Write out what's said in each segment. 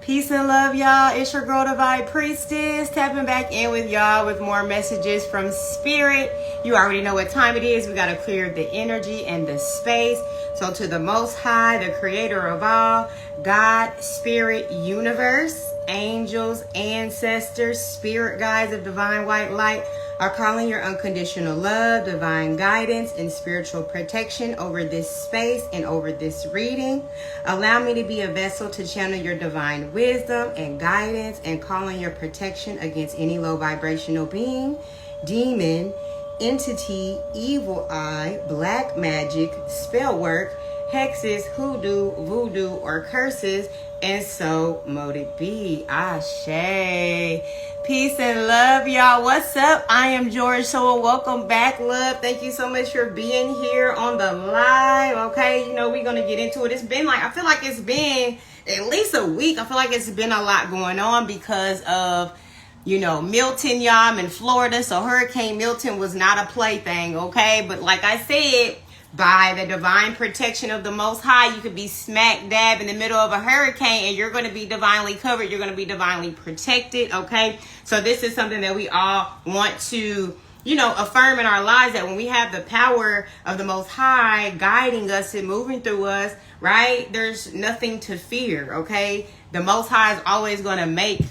Peace and love, y'all. It's your girl, the Vibe Priestess, tapping back in with y'all with more messages from Spirit. You already know what time it is. We got to clear the energy and the space. So to the Most High, the creator of all, God, Spirit, universe, angels, ancestors, spirit guides of divine white light, are calling your unconditional love, divine guidance, and spiritual protection over this space and over this reading. Allow me to be a vessel to channel your divine wisdom and guidance, and calling your protection against any low vibrational being, demon, entity, evil eye, black magic, spell work, hexes, hoodoo, voodoo, or curses, and so mote it be. Ashe. Peace and love, y'all. What's up? I am George Soul. Welcome back, love. Thank you so much for being here on the live. Okay, you know, we're going to get into it. It's been like, I feel like it's been at least a week. I feel like it's been a lot going on because of, you know, Milton, y'all. I'm in Florida, so Hurricane Milton was not a plaything, okay? But like I said, by the divine protection of the Most High, you could be smack dab in the middle of a hurricane and you're going to be divinely covered. You're going to be divinely protected, okay? So this is something that we all want to, you know, affirm in our lives, that when we have the power of the Most High guiding us and moving through us, right, there's nothing to fear, okay? The Most High is always going to make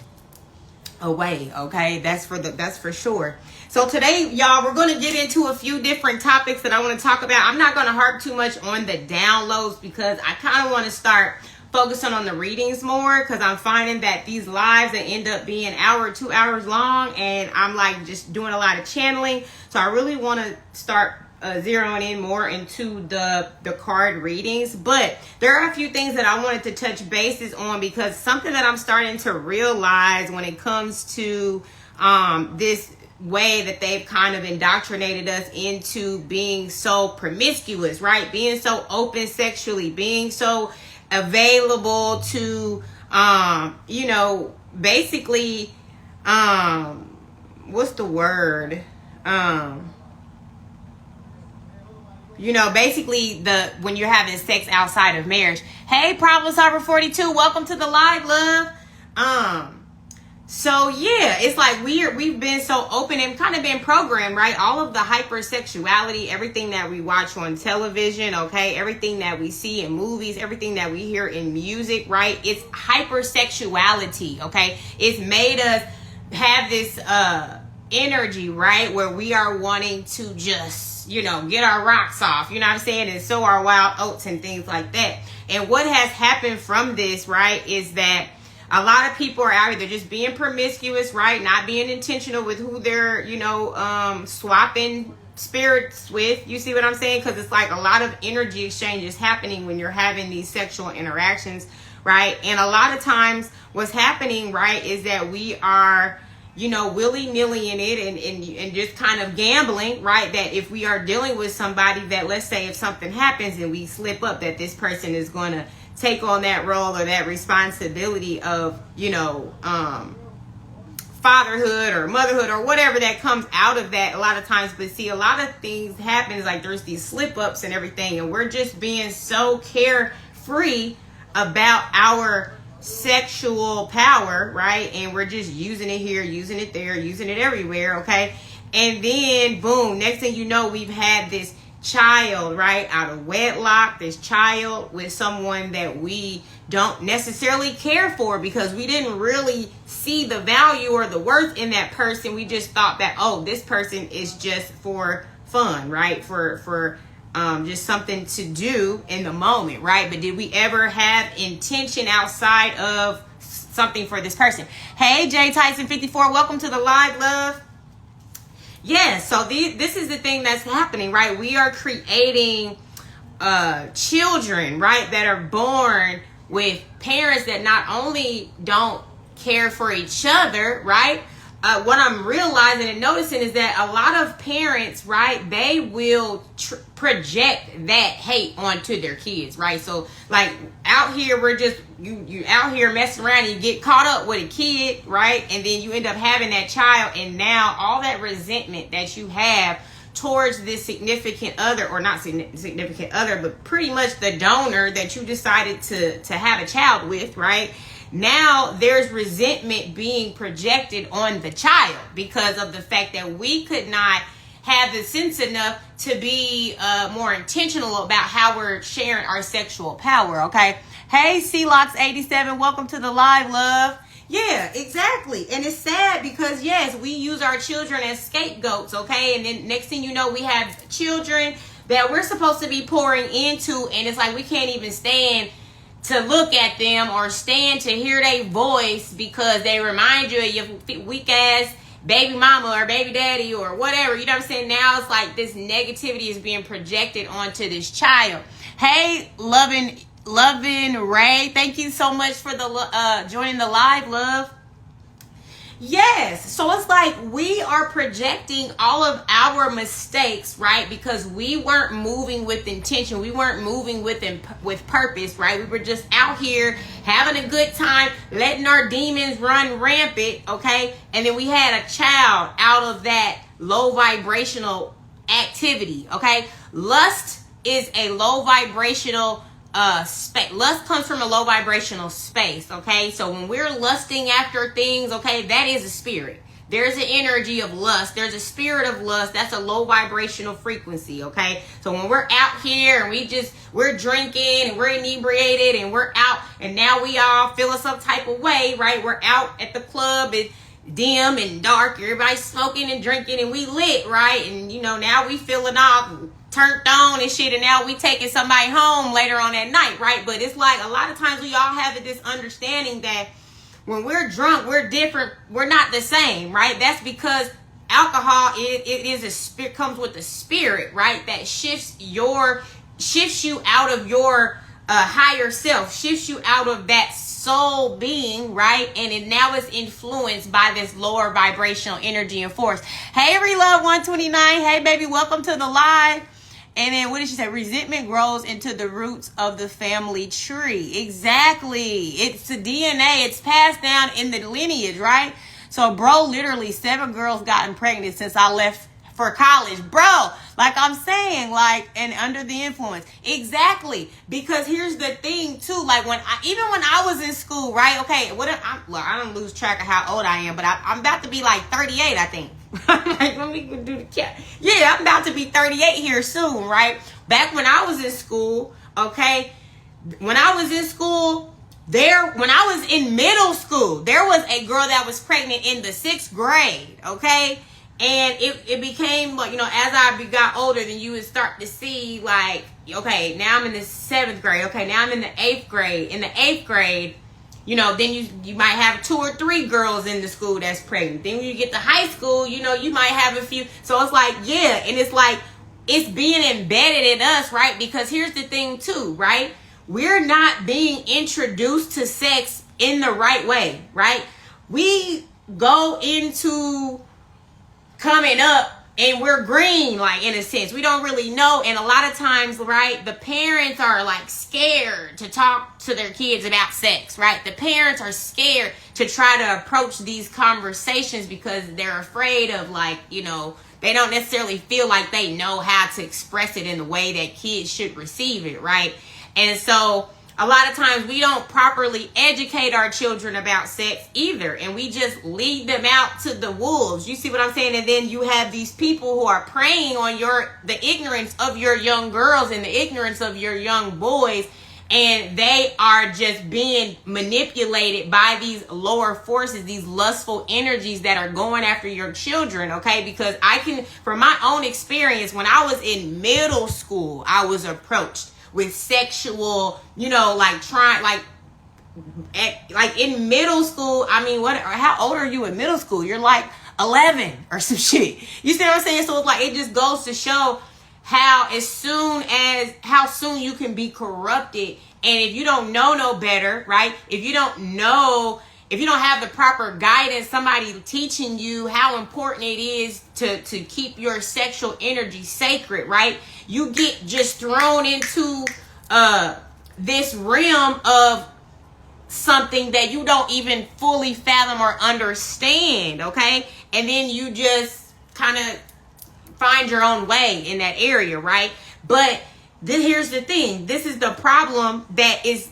a way, okay? That's for sure. So today, y'all, we're going to get into a few different topics that I want to talk about. I'm not going to harp too much on the downloads because I kind of want to start focusing on the readings more, because I'm finding that these lives that end up being an hour or 2 hours long, and I'm like just doing a lot of channeling. So I really want to start zeroing in more into the card readings. But there are a few things that I wanted to touch bases on, because something that I'm starting to realize when it comes to this way that they've kind of indoctrinated us into being so promiscuous, right? Being so open sexually, being so available to, you know, basically, what's the word? You know, basically when you're having sex outside of marriage. Hey, Problem Solver 42, welcome to the live, love. So yeah, it's like we've been so open and kind of been programmed, right? All of the hypersexuality, everything that we watch on television, okay? Everything that we see in movies, everything that we hear in music, right? It's hypersexuality, okay? It's made us have this energy, right? Where we are wanting to just, you know, get our rocks off, you know what I'm saying? And sow our wild oats and things like that. And what has happened from this, right, is that a lot of people are out here, they're just being promiscuous, right? Not being intentional with who they're, you know, swapping spirits with. You see what I'm saying? Because it's like a lot of energy exchange is happening when you're having these sexual interactions, right? And a lot of times what's happening, right, is that we are, you know, willy-nilly in it and just kind of gambling, right? That if we are dealing with somebody that, let's say if something happens and we slip up, that this person is going to take on that role or that responsibility of, you know, fatherhood or motherhood or whatever that comes out of that a lot of times. But see, a lot of things happen, like there's these slip ups and everything, and we're just being so carefree about our sexual power, right? And we're just using it here, using it there, using it everywhere, okay? And then boom, next thing you know, we've had this child, right, out of wedlock, this child with someone that we don't necessarily care for, because we didn't really see the value or the worth in that person. We just thought that, oh, this person is just for fun, right, for just something to do in the moment, right? But did we ever have intention outside of something for this person? Hey, J Tyson 54, welcome to the live, love. Yeah, so this is the thing that's happening, right? We are creating children, right, that are born with parents that not only don't care for each other, right? What I'm realizing and noticing is that a lot of parents, right, they will project that hate onto their kids, right? So like out here, we're just, you out here messing around and you get caught up with a kid, right? And then you end up having that child, and now all that resentment that you have towards this significant other, or not significant other, but pretty much the donor that you decided to have a child with, right? now there's resentment being projected on the child because of the fact that we could not have the sense enough to be more intentional about how we're sharing our sexual power, okay? Hey, CLOX87, welcome to the live, love. Yeah, exactly. And it's sad because, yes, we use our children as scapegoats, okay? And then next thing you know, we have children that we're supposed to be pouring into, and it's like we can't even stand to look at them or stand to hear their voice because they remind you of your weak-ass baby mama or baby daddy or whatever. You know what I'm saying? Now it's like this negativity is being projected onto this child. Hey, loving Ray, thank you so much for the joining the live, love. Yes, so it's like we are projecting all of our mistakes, right? Because we weren't moving with intention. We weren't moving with purpose, right? We were just out here having a good time, letting our demons run rampant, okay? And then we had a child out of that low vibrational activity, okay? Lust is a low vibrational space. Lust comes from a low vibrational space, okay? So when we're lusting after things, okay, that is a spirit. There's an energy of lust. There's a spirit of lust. That's a low vibrational frequency, okay? So when we're out here and we're drinking and we're inebriated and we're out and now we all feeling some type of way, right? We're out at the club and dim and dark. Everybody's smoking and drinking and we lit, right? And, you know, now we feeling all turned on and shit, and now we taking somebody home later on that night, right? But it's like a lot of times we all have this understanding that when we're drunk, we're different. We're not the same, right? That's because alcohol comes with a spirit, right? That shifts you out of your higher self, shifts you out of that soul being, right? And now it's influenced by this lower vibrational energy and force. Hey, Relove 129. Hey, baby, welcome to the live. And then what did she say? Resentment grows into the roots of the family tree. Exactly. It's the DNA. It's passed down in the lineage, right? So, bro, literally 7 girls gotten pregnant since I left for college. Bro, like I'm saying, like, and under the influence. Exactly. Because here's the thing, too. Like, even when I was in school, right? Okay, I don't lose track of how old I am, but I'm about to be like 38, I think. Like, let me do the count. Yeah, I'm about to be 38 here soon, right? Back when I was in school, okay, when I was in middle school, there was a girl that was pregnant in the 6th grade, okay? And it became like, you know, as I got older, then you would start to see like, okay, now I'm in the 7th grade. Okay, now I'm in the 8th grade. In the 8th grade, you know, then you might have 2 or 3 girls in the school that's pregnant. Then when you get to high school, you know, you might have a few. So it's like, yeah, and it's like, it's being embedded in us, right? Because here's the thing too, right? We're not being introduced to sex in the right way, right? We go into coming up and we're green, like, in a sense. We don't really know. And a lot of times, right, the parents are like scared to talk to their kids about sex, right? The parents are scared to try to approach these conversations because they're afraid of, like, you know, they don't necessarily feel like they know how to express it in the way that kids should receive it, right? And so a lot of times we don't properly educate our children about sex either. And we just lead them out to the wolves. You see what I'm saying? And then you have these people who are preying on the ignorance of your young girls and the ignorance of your young boys. And they are just being manipulated by these lower forces, these lustful energies that are going after your children, okay? Because from my own experience, when I was in middle school, I was approached with sexual, you know, like in middle school. I mean, how old are you in middle school? You're like 11 or some shit. You see what I'm saying? So it's like, it just goes to show how soon you can be corrupted. And if you don't know no better, right? If you don't have the proper guidance, somebody teaching you how important it is to keep your sexual energy sacred, right? You get just thrown into this realm of something that you don't even fully fathom or understand, okay? And then you just kind of find your own way in that area, right? But then here's the thing. This is the problem that is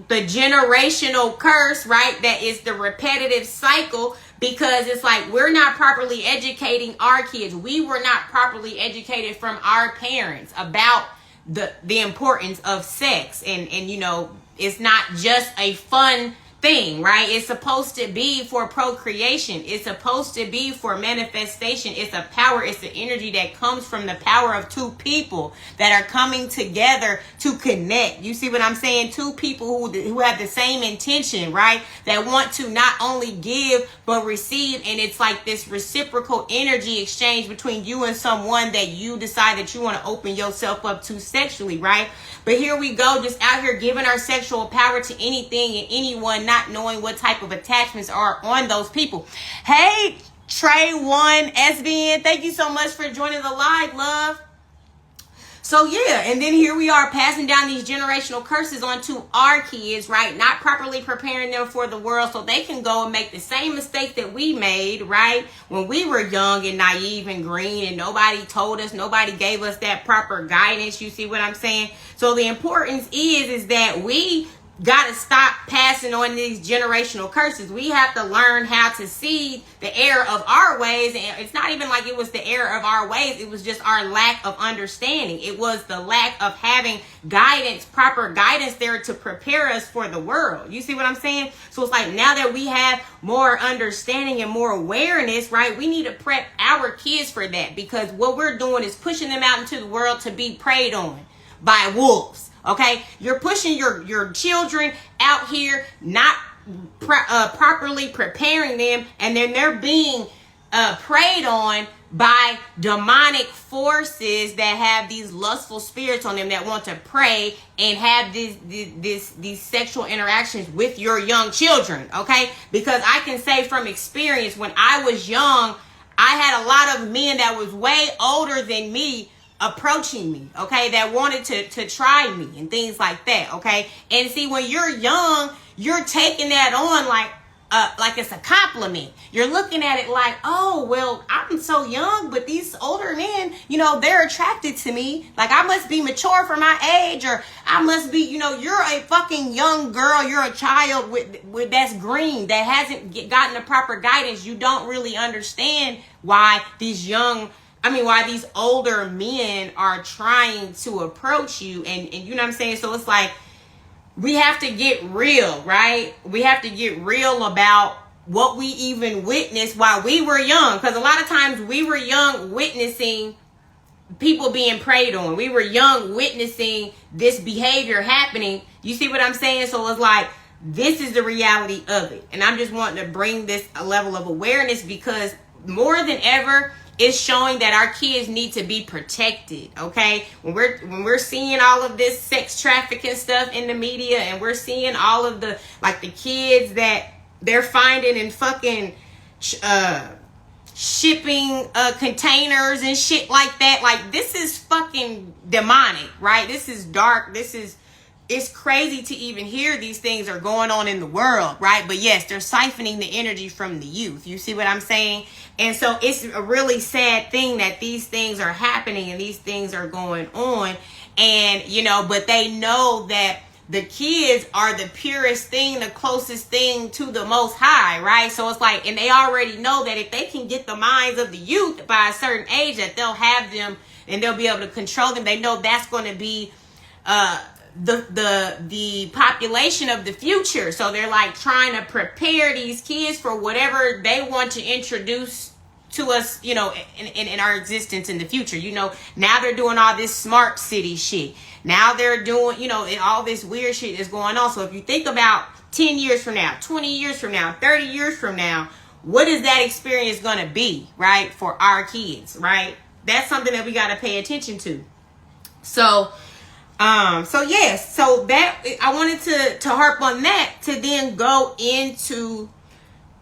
the generational curse, right? That is the repetitive cycle, because it's like we're not properly educating our kids. We were not properly educated from our parents about the importance of sex, and you know, it's not just a fun thing, right? It's supposed to be for procreation. It's supposed to be for manifestation. It's a power. It's the energy that comes from the power of two people that are coming together to connect. You see what I'm saying? Two people who have the same intention, right? That want to not only give but receive, and it's like this reciprocal energy exchange between you and someone that you decide that you want to open yourself up to sexually, right? But here we go, just out here giving our sexual power to anything and anyone, not knowing what type of attachments are on those people. Hey, Trey1 SBN, thank you so much for joining the live, love. So yeah, and then here we are passing down these generational curses onto our kids, right? Not properly preparing them for the world so they can go and make the same mistakes that we made, right? When we were young and naive and green and nobody told us, nobody gave us that proper guidance. You see what I'm saying? So the importance is that we got to stop passing on these generational curses. We have to learn how to see the error of our ways. And it's not even like it was the error of our ways. It was just our lack of understanding. It was the lack of having guidance, proper guidance there to prepare us for the world. You see what I'm saying? So it's like now that we have more understanding and more awareness, right? We need to prep our kids for that, because what we're doing is pushing them out into the world to be preyed on by wolves. Okay, you're pushing your children out here, not properly preparing them, and then they're being preyed on by demonic forces that have these lustful spirits on them that want to prey and have these sexual interactions with your young children. Okay, because I can say from experience, when I was young, I had a lot of men that was way older than me approaching me, okay, that wanted to try me and things like that, okay. And see, when you're young, you're taking that on like it's a compliment. You're looking at it like, oh, well, I'm so young, but these older men, you know, they're attracted to me. Like, I must be mature for my age, or I must be, you know, you're a fucking young girl. You're a child with that's green, that hasn't gotten the proper guidance. You don't really understand why why these older men are trying to approach you, and you know what I'm saying? So it's like, we have to get real, right? We have to get real about what we even witnessed while we were young, because a lot of times we were young witnessing people being preyed on. We were young witnessing this behavior happening. You see what I'm saying? So it's like, this is the reality of it. And I'm just wanting to bring this a level of awareness, because more than ever, it's showing that our kids need to be protected, okay? When we're seeing all of this sex trafficking stuff in the media, and we're seeing all of the kids that they're finding in fucking shipping containers and shit like that, like, this is fucking demonic, right? This is dark. It's crazy to even hear these things are going on in the world, right? But yes, they're siphoning the energy from the youth. You see what I'm saying? And so it's a really sad thing that these things are happening and these things are going on. And, you know, but they know that the kids are the purest thing, the closest thing to the Most High, right? So it's like, and they already know that if they can get the minds of the youth by a certain age, that they'll have them and they'll be able to control them. They know that's going to be the population of the future. So they're like trying to prepare these kids for whatever they want to introduce to us, you know, in our existence in the future. You know, now they're doing all this smart city shit. Now they're doing, you know, all this weird shit is going on. So if you think about 10 years from now, 20 years from now, 30 years from now, what is that experience going to be, right, for our kids, right? That's something that we got to pay attention to. So yes, so that, I wanted to harp on that, to then go into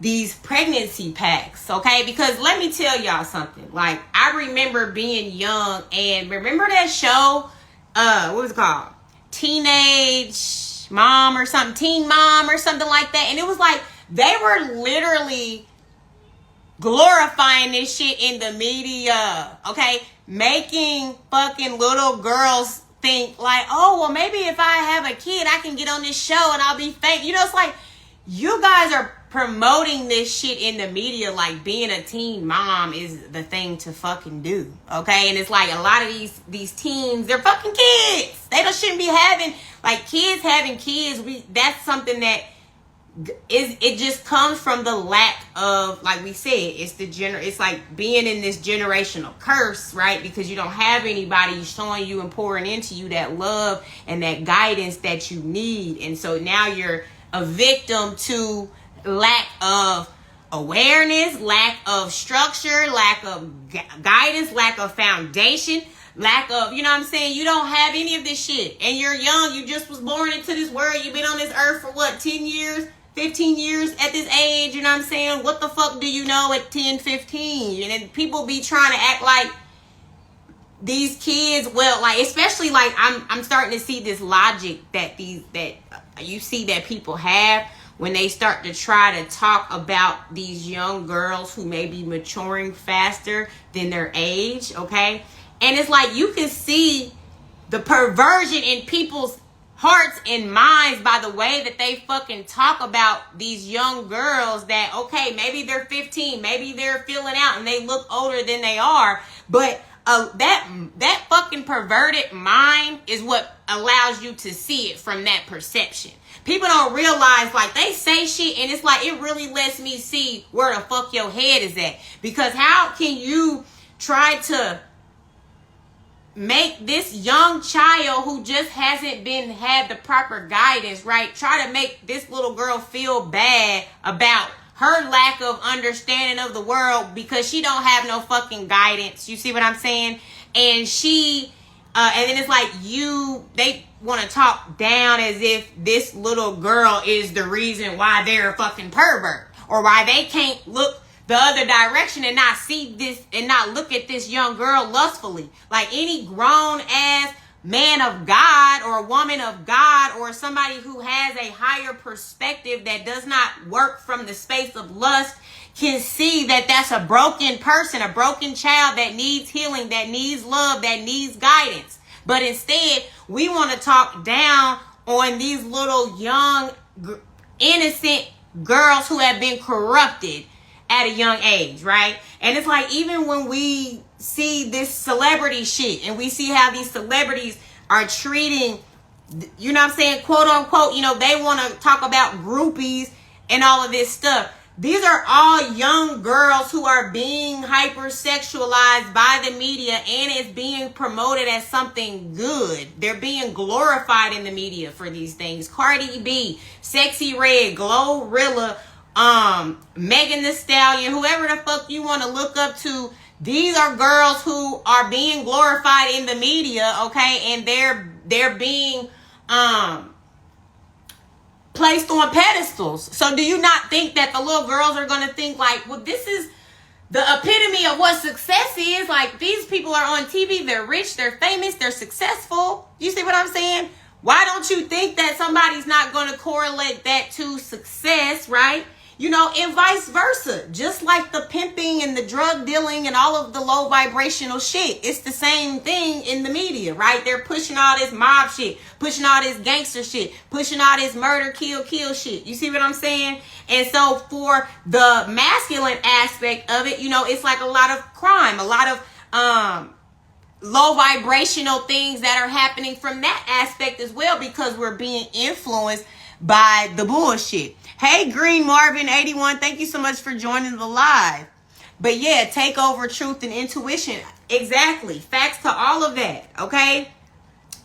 these pregnancy pacts, okay? Because let me tell y'all something. Like, I remember being young, and remember that show, what was it called? Teenage Mom or something, Teen Mom or something like that. And it was like, they were literally glorifying this shit in the media, okay? Making fucking little girls think like, oh, well, maybe if I have a kid, I can get on this show and I'll be famous. You know, it's like you guys are promoting this shit in the media like being a teen mom is the thing to fucking do, okay? And it's like a lot of these teens, they're fucking kids. They shouldn't be having, like, kids having kids. That's something that it just comes from the lack of, like we said, it's like being in this generational curse, right? Because you don't have anybody showing you and pouring into you that love and that guidance that you need. And so now you're a victim to lack of awareness, lack of structure, lack of guidance, lack of foundation, lack of, you know what I'm saying? You don't have any of this shit. And you're young. You just was born into this world. You've been on this earth for what, 10 years? 15 years at this age, you know what I'm saying? What the fuck do you know at 10, 15? And then people be trying to act like these kids, well, like, especially like I'm starting to see this logic that you see that people have when they start to try to talk about these young girls who may be maturing faster than their age, okay? And it's like you can see the perversion in people's hearts and minds by the way that they fucking talk about these young girls that, okay, maybe they're 15, maybe they're filling out and they look older than they are, but that fucking perverted mind is what allows you to see it from that perception. People don't realize, like, they say shit and it's like, it really lets me see where the fuck your head is at. Because how can you try to make this young child who just hasn't had the proper guidance, right? Try to make this little girl feel bad about her lack of understanding of the world because she don't have no fucking guidance. You see what I'm saying? And and then it's like they want to talk down as if this little girl is the reason why they're a fucking pervert or why they can't look the other direction and not see this and not look at this young girl lustfully. Like any grown ass man of God or woman of God or somebody who has a higher perspective that does not work from the space of lust can see that that's a broken person, a broken child that needs healing, that needs love, that needs guidance. But instead, we want to talk down on these little young, innocent girls who have been corrupted at a young age, right? And it's like, even when we see this celebrity shit and we see how these celebrities are treating, you know what I'm saying, quote unquote, you know, they want to talk about groupies and all of this stuff. These are all young girls who are being hypersexualized by the media and it's being promoted as something good. They're being glorified in the media for these things. Cardi B, Sexy Red, Glorilla, Megan Thee Stallion, whoever the fuck you want to look up to, these are girls who are being glorified in the media, okay? And they're being placed on pedestals. So do you not think that the little girls are going to think like, well, this is the epitome of what success is? Like, these people are on TV, they're rich, they're famous, they're successful. You see what I'm saying? Why don't you think that somebody's not going to correlate that to success, right? You know, and vice versa. Just like the pimping and the drug dealing and all of the low vibrational shit. It's the same thing in the media, right? They're pushing all this mob shit, pushing all this gangster shit, pushing all this murder, kill shit. You see what I'm saying? And so for the masculine aspect of it, you know, it's like a lot of crime, a lot of low vibrational things that are happening from that aspect as well, because we're being influenced by the bullshit. Hey, Green Marvin 81, thank you so much for joining the live. But yeah, take over truth and intuition. Exactly. Facts to all of that, okay?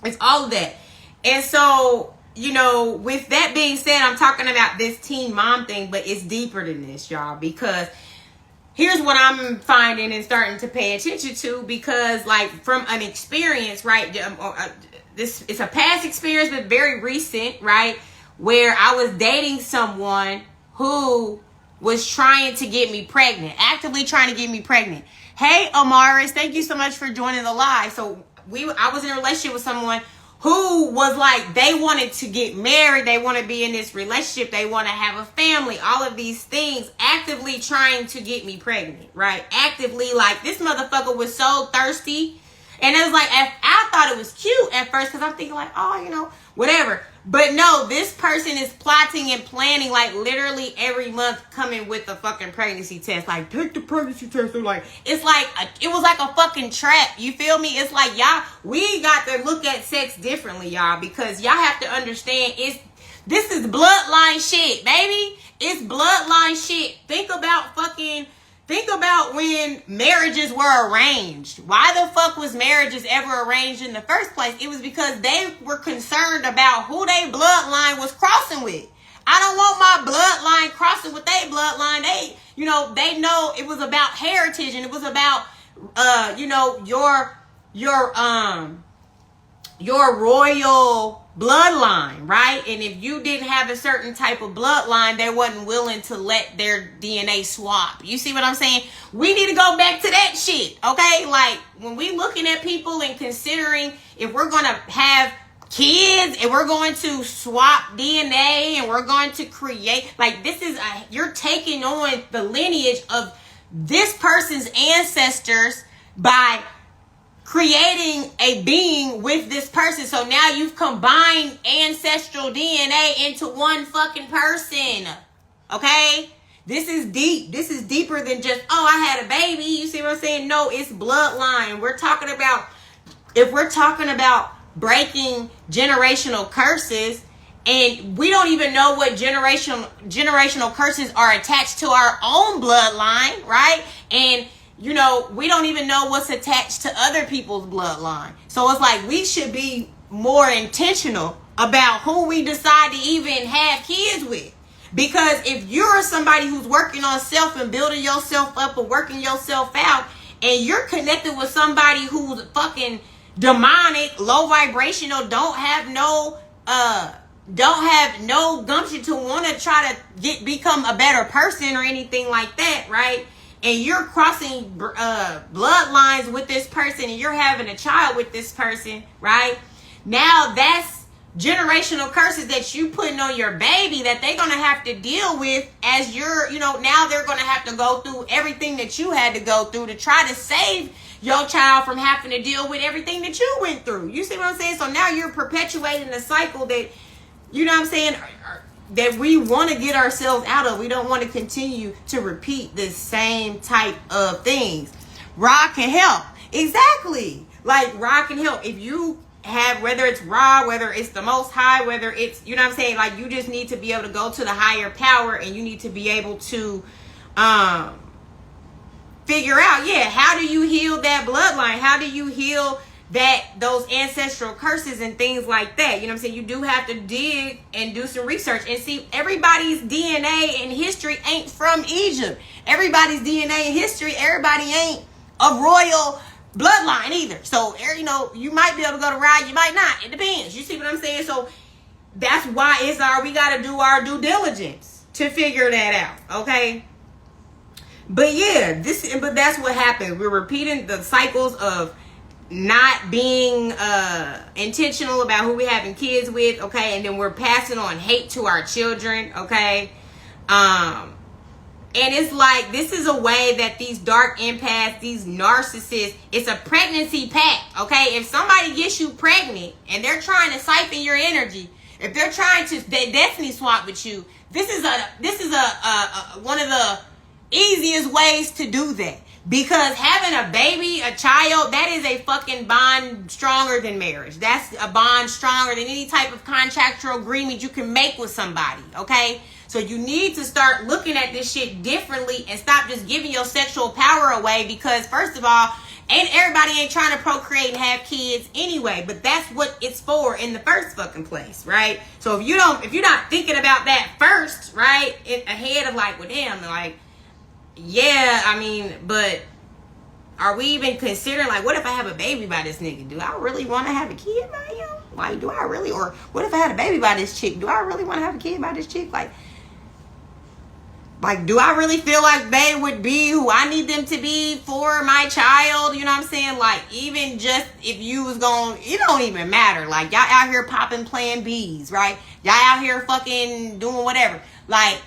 It's all of that. And so, you know, with that being said, I'm talking about this teen mom thing, but it's deeper than this, y'all, because here's what I'm finding and starting to pay attention to, because like from an experience, right? This it's a past experience, but very recent, right? Where I was dating someone who was trying to get me pregnant, actively trying to get me pregnant. Hey, Amaris, thank you so much for joining the live. So I was in a relationship with someone who was like, they wanted to get married. They want to be in this relationship. They want to have a family, all of these things, actively trying to get me pregnant, right? Actively, like, this motherfucker was so thirsty. And it was like, I thought thought it was cute at first because I'm thinking like, oh, you know, whatever. But no, this person is plotting and planning like literally every month coming with a fucking pregnancy test. Like, take the pregnancy test. They're like, it's like, it was like a fucking trap. You feel me? It's like, y'all, we got to look at sex differently, y'all, because y'all have to understand this is bloodline shit, baby. It's bloodline shit. Think about when marriages were arranged. Why the fuck was marriages ever arranged in the first place? It was because they were concerned about who they bloodline was crossing with. I don't want my bloodline crossing with their bloodline. They know it was about heritage and it was about, your royal bloodline, right? And if you didn't have a certain type of bloodline, they wasn't willing to let their DNA swap. You see what I'm saying? We need to go back to that shit, okay? Like, when we looking at people and considering if we're going to have kids and we're going to swap DNA and we're going to create, like, you're taking on the lineage of this person's ancestors by creating a being with this person. So now you've combined ancestral DNA into one fucking person. Okay? This is deep. This is deeper than just, oh, I had a baby. You see what I'm saying? No, it's bloodline. If we're talking about breaking generational curses, and we don't even know what generational curses are attached to our own bloodline, right? And we don't even know what's attached to other people's bloodline. So it's like we should be more intentional about who we decide to even have kids with. Because if you're somebody who's working on self and building yourself up or working yourself out, and you're connected with somebody who's fucking demonic, low vibrational, don't have no gumption to want to try to become a better person or anything like that, right? And you're crossing bloodlines with this person and you're having a child with this person, right? Now that's generational curses that you putting on your baby that they're going to have to deal with as now they're going to have to go through everything that you had to go through to try to save your child from having to deal with everything that you went through. You see what I'm saying? So now you're perpetuating a cycle that, you know what I'm saying, that we want to get ourselves out of. We don't want to continue to repeat the same type of things. Ra can help. Exactly. Like, Ra can help. If you have, whether it's Ra, whether it's the Most High, whether it's, you know what I'm saying, like, you just need to be able to go to the higher power and you need to be able to figure out, how do you heal that bloodline? How do you heal those ancestral curses and things like that? You know what I'm saying? You do have to dig and do some research and see. Everybody's DNA and history ain't from Egypt. Everybody's DNA and history, everybody ain't a royal bloodline either. So, you might be able to go to Ra, you might not. It depends. You see what I'm saying? So that's why we got to do our due diligence to figure that out. Okay. But but that's what happens. We're repeating the cycles of not being intentional about who we're having kids with, okay? And then we're passing on hate to our children, okay? And it's like, this is a way that these dark empaths, these narcissists, it's a pregnancy pact, okay? If somebody gets you pregnant and they're trying to siphon your energy, if they're trying to destiny swap with you, this is one of the easiest ways to do that. Because having a baby, a child, that is a fucking bond stronger than marriage. That's a bond stronger than any type of contractual agreement you can make with somebody, okay? So you need to start looking at this shit differently and stop just giving your sexual power away, because first of all, everybody ain't trying to procreate and have kids anyway, but that's what it's for in the first fucking place, right? So if you're not thinking about that first, right, ahead of like, well, damn, like, yeah, I mean, but are we even considering, like, what if I have a baby by this nigga? Do I really want to have a kid by him? Like, do I really? Or what if I had a baby by this chick? Do I really want to have a kid by this chick? Like, do I really feel like they would be who I need them to be for my child? You know what I'm saying? Like, even just if you was going, it don't even matter. Like, y'all out here popping plan Bs, right? Y'all out here fucking doing whatever. Like,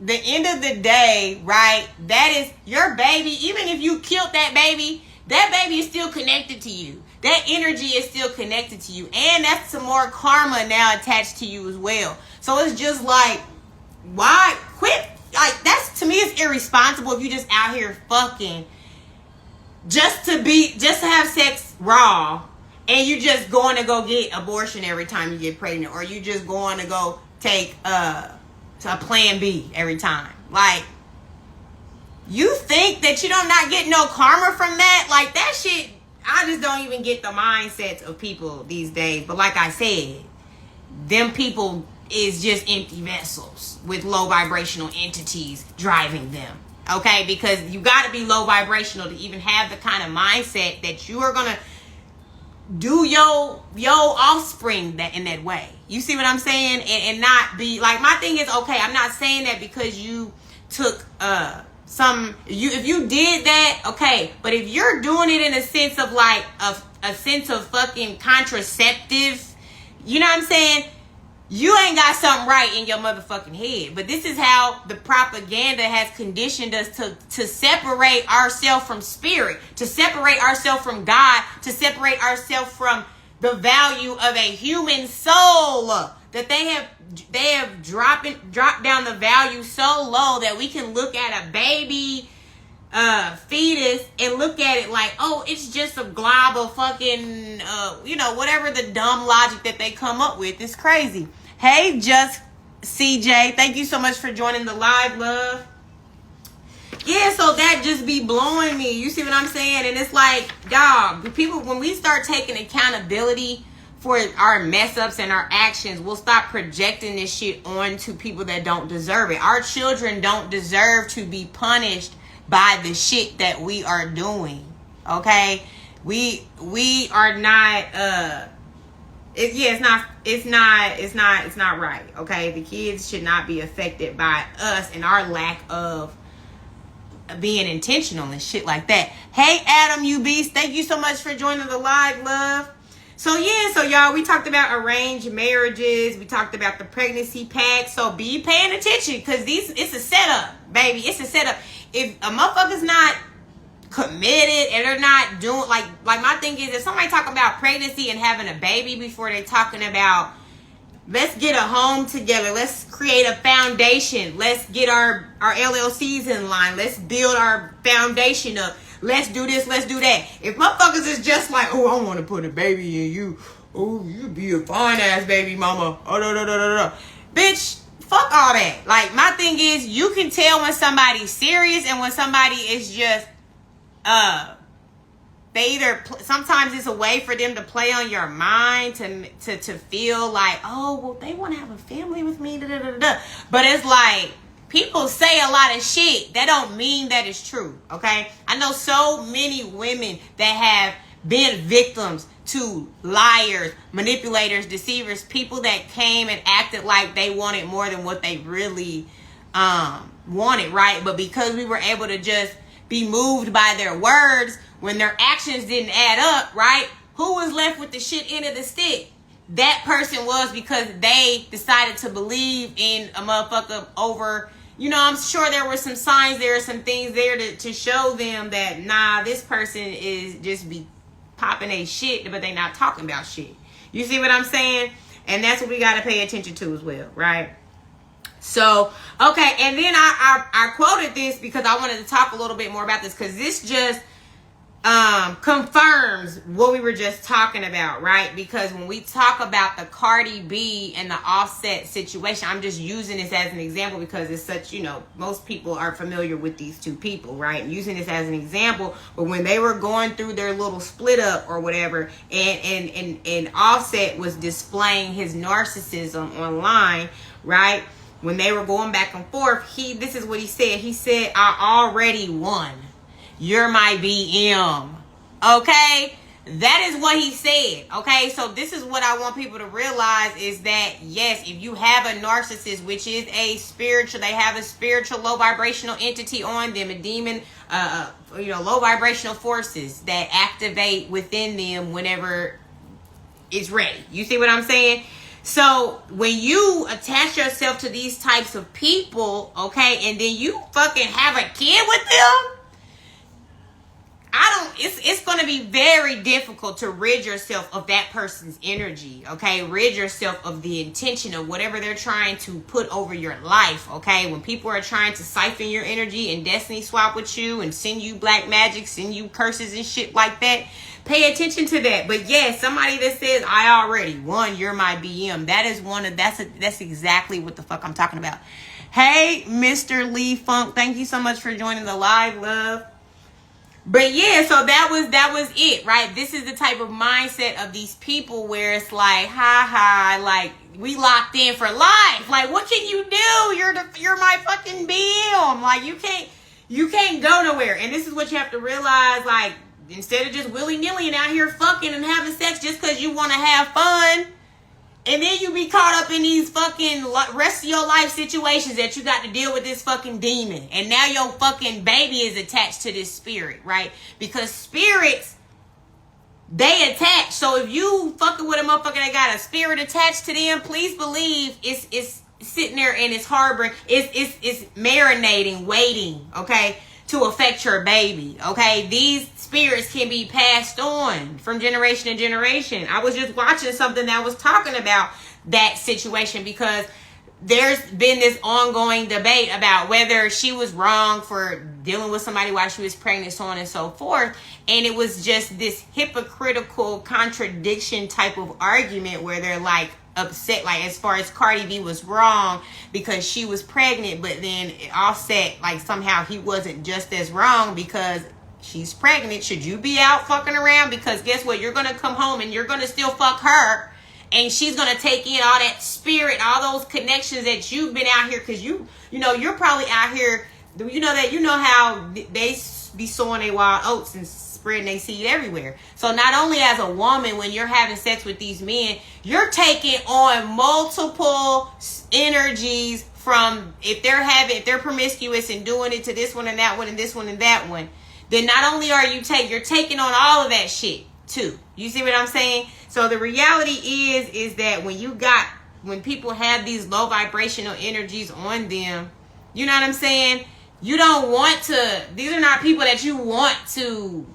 the end of the day, right, that is your baby. Even if you killed that baby, that baby is still connected to you. That energy is still connected to you. And that's some more karma now attached to you as well. So it's just like, why quit? Like, that's, to me, it's irresponsible if you just out here fucking just to have sex raw, and you just going to go get abortion every time you get pregnant, or you just going to go take to a plan B every time. Like, you think that you don't not get no karma from that? Like, that shit, I just don't even get the mindsets of people these days. But like I said, them people is just empty vessels with low vibrational entities driving them. Okay? Because you got to be low vibrational to even have the kind of mindset that you are going to do your offspring that in that way. You see what I'm saying? And not be like, my thing is, okay, I'm not saying that because you took if you did that, okay, but if you're doing it in a sense of like a sense of fucking contraceptive, you know what I'm saying? You ain't got something right in your motherfucking head. But this is how the propaganda has conditioned us to separate ourselves from spirit, to separate ourselves from God, to separate ourselves from the value of a human soul. That they have dropped down the value so low that we can look at a baby fetus and look at it like, oh, it's just a glob of fucking whatever the dumb logic that they come up with. It's crazy. Hey, just CJ, thank you so much for joining the live, love. Yeah, so that just be blowing me. You see what I'm saying? And it's like, dog, people, when we start taking accountability for our mess ups and our actions, we'll stop projecting this shit onto people that don't deserve it. Our children don't deserve to be punished by the shit that we are doing. Okay? We are not it's not right. Okay? The kids should not be affected by us and our lack of being intentional and shit like that. Hey, Adam, you beast, thank you so much for joining the live, love. So y'all, we talked about arranged marriages. We talked about the pregnancy pact. So be paying attention, because it's a setup, baby. It's a setup. If a motherfucker's not committed and they're not doing like my thing is, if somebody talking about pregnancy and having a baby before they talking about, let's get a home together, let's create a foundation, let's get our LLCs in line, let's build our foundation up, let's do this, let's do that. If motherfuckers is just like, oh, I want to put a baby in you, oh, you be a fine ass baby mama, oh, no. Bitch, fuck all that. Like, my thing is, you can tell when somebody's serious and when somebody is just they either sometimes it's a way for them to play on your mind to feel like, oh, well, they want to have a family with me, but it's like, people say a lot of shit that don't mean that it's true. Okay, I know so many women that have been victims to liars, manipulators, deceivers, people that came and acted like they wanted more than what they really wanted, right? But because we were able to just be moved by their words when their actions didn't add up, right? Who was left with the shit end of the stick? That person was, because they decided to believe in a motherfucker over, I'm sure there were some signs there, some things there to show them that, nah, this person is just be popping a shit, but they not talking about shit. You see what I'm saying? And that's what we got to pay attention to as well, right? So, okay, and then I quoted this because I wanted to talk a little bit more about this, because this just confirms what we were just talking about, right? Because when we talk about the Cardi B and the Offset situation, I'm just using this as an example because it's such, most people are familiar with these two people, right? I'm using this as an example, but when they were going through their little split up or whatever, and Offset was displaying his narcissism online, right? When they were going back and forth, this is what he said. He said, I already won. You're my BM. Okay? That is what he said. Okay? So this is what I want people to realize is that, yes, if you have a narcissist, which is a spiritual, they have a spiritual low vibrational entity on them, a demon, low vibrational forces that activate within them whenever it's ready. You see what I'm saying? So when you attach yourself to these types of people, okay, and then you fucking have a kid with them, It's going to be very difficult to rid yourself of that person's energy, okay? Rid yourself of the intention of whatever they're trying to put over your life, okay? When people are trying to siphon your energy and destiny swap with you and send you black magic, send you curses and shit like that, pay attention to that. But yeah, somebody that says, I already won, you're my BM. That's exactly what the fuck I'm talking about. Hey, Mr. Lee Funk, thank you so much for joining the live, love. But yeah, so that was it, right? This is the type of mindset of these people where it's like, like we locked in for life. Like, what can you do? You're my fucking BM. Like, you can't go nowhere. And this is what you have to realize. Like, instead of just willy-nilly and out here fucking and having sex just because you want to have fun, and then you be caught up in these fucking rest of your life situations that you got to deal with this fucking demon. And now your fucking baby is attached to this spirit, right? Because spirits, they attach. So if you fucking with a motherfucker that got a spirit attached to them, please believe it's sitting there and it's harboring, it's marinating, waiting, okay, to affect your baby, okay? These spirits can be passed on from generation to generation. I was just watching something that was talking about that situation because there's been this ongoing debate about whether she was wrong for dealing with somebody while she was pregnant, so on and so forth. And it was just this hypocritical contradiction type of argument where they're like upset, like as far as Cardi B was wrong because she was pregnant, but then Offset, like somehow he wasn't just as wrong because she's pregnant. Should you be out fucking around? Because guess what? You're going to come home and you're going to still fuck her. And she's going to take in all that spirit, all those connections that you've been out here. Because you know, you're probably out here. You know how they be sowing their wild oats and spreading their seed everywhere. So not only as a woman, when you're having sex with these men, you're taking on multiple energies from, if they're promiscuous and doing it to this one and that one and this one and that one, then not only are you're taking on all of that shit too. You see what I'm saying? So the reality is that when people have these low vibrational energies on them, you know what I'm saying? You don't want to, these are not people that you want to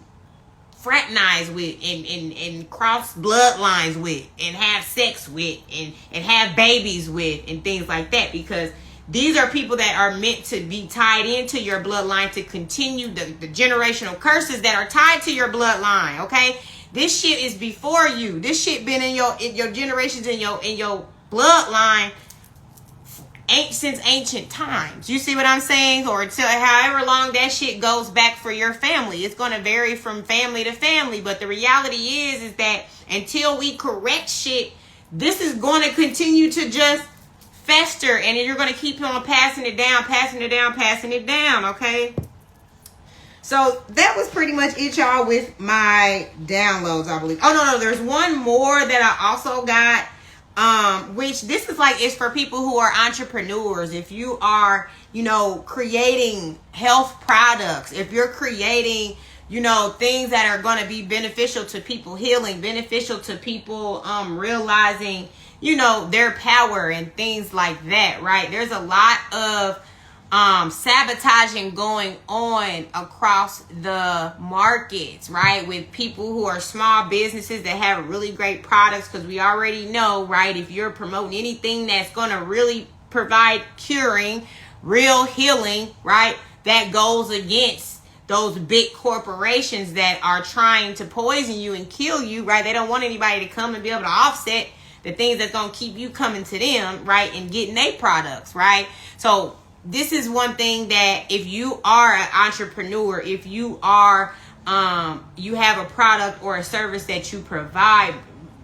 fraternize with and cross bloodlines with and have sex with and have babies with and things like that, because these are people that are meant to be tied into your bloodline to continue the generational curses that are tied to your bloodline, okay? This shit is before you. This shit been in your generations, in your bloodline since ancient times. You see what I'm saying? Or until however long that shit goes back for your family. It's going to vary from family to family. But the reality is that until we correct shit, this is going to continue to just fester. And you're going to keep on passing it down, okay? So that was pretty much it, y'all, with my downloads, I believe. Oh, no, there's one more that I also got. Which this is like, it's for people who are entrepreneurs. If you are, creating health products, if you're creating, things that are going to be beneficial to people, healing, beneficial to people, realizing, their power and things like that, right? There's a lot of sabotaging going on across the markets, right? With people who are small businesses that have really great products, because we already know, right? If you're promoting anything that's going to really provide curing, real healing, right? That goes against those big corporations that are trying to poison you and kill you, right? They don't want anybody to come and be able to offset the things that's going to keep you coming to them, right? And getting their products, right? So this is one thing that if you are an entrepreneur, if you are, you have a product or a service that you provide,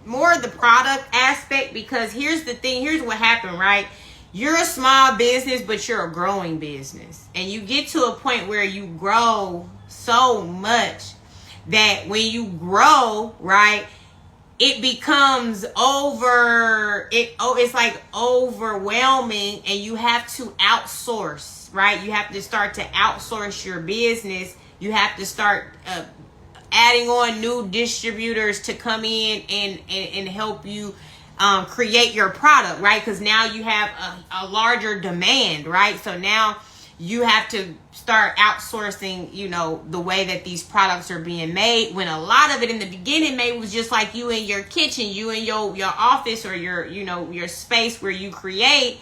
more the product aspect, because here's the thing, here's what happened, right? You're a small business, but you're a growing business. And you get to a point where you grow so much that when you grow, right, it becomes it's like overwhelming, and you have to outsource, right? You have to start to outsource your business. You have to start adding on new distributors to come in and help you create your product, right? Because now you have a larger demand, right? So now you have to start outsourcing, you know, the way that these products are being made, when a lot of it in the beginning maybe was just like you in your kitchen, you in your office, or your, you know, your space where you create.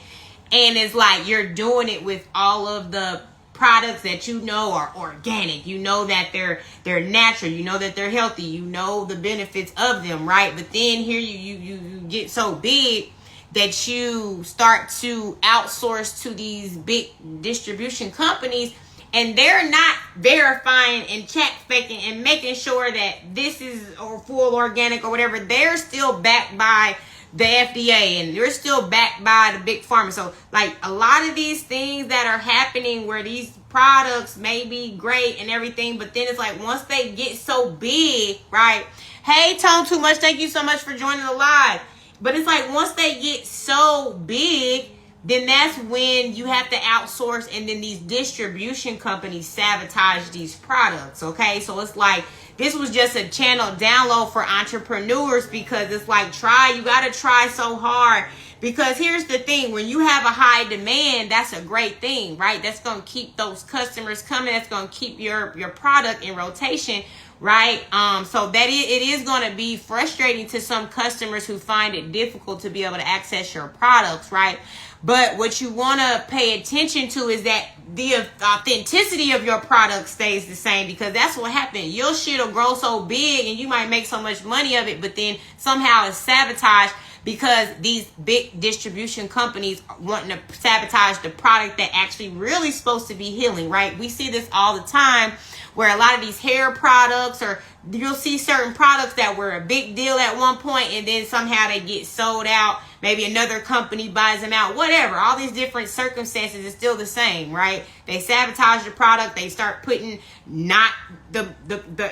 And it's like you're doing it with all of the products that you know are organic. You know that they're natural. You know that they're healthy. You know the benefits of them, right? But then here you get so big that you start to outsource to these big distribution companies, and they're not verifying and check faking and making sure that this is or full organic or whatever. They're still backed by the FDA, and you're still backed by the big pharma. So like a lot of these things that are happening where these products may be great and everything, but then it's like once they get so big, right? Hey, Tone Too Much, thank you so much for joining the live. But it's like once they get so big, then that's when you have to outsource, and then these distribution companies sabotage these products, okay? So it's like this was just a channel download for entrepreneurs, because it's like you got to try so hard. Because here's the thing, when you have a high demand, that's a great thing, right? That's going to keep those customers coming. That's going to keep your product in rotation, right? So that it is going to be frustrating to some customers who find it difficult to be able to access your products, right? But what you want to pay attention to is that the authenticity of your product stays the same, because that's what happened. Your shit will grow so big and you might make so much money of it, but then somehow it's sabotaged because these big distribution companies are wanting to sabotage the product that actually really supposed to be healing, right? We see this all the time, where a lot of these hair products, or you'll see certain products that were a big deal at one point and then somehow they get sold out. Maybe another company buys them out, whatever. All these different circumstances is still the same, right? They sabotage the product. They start putting not the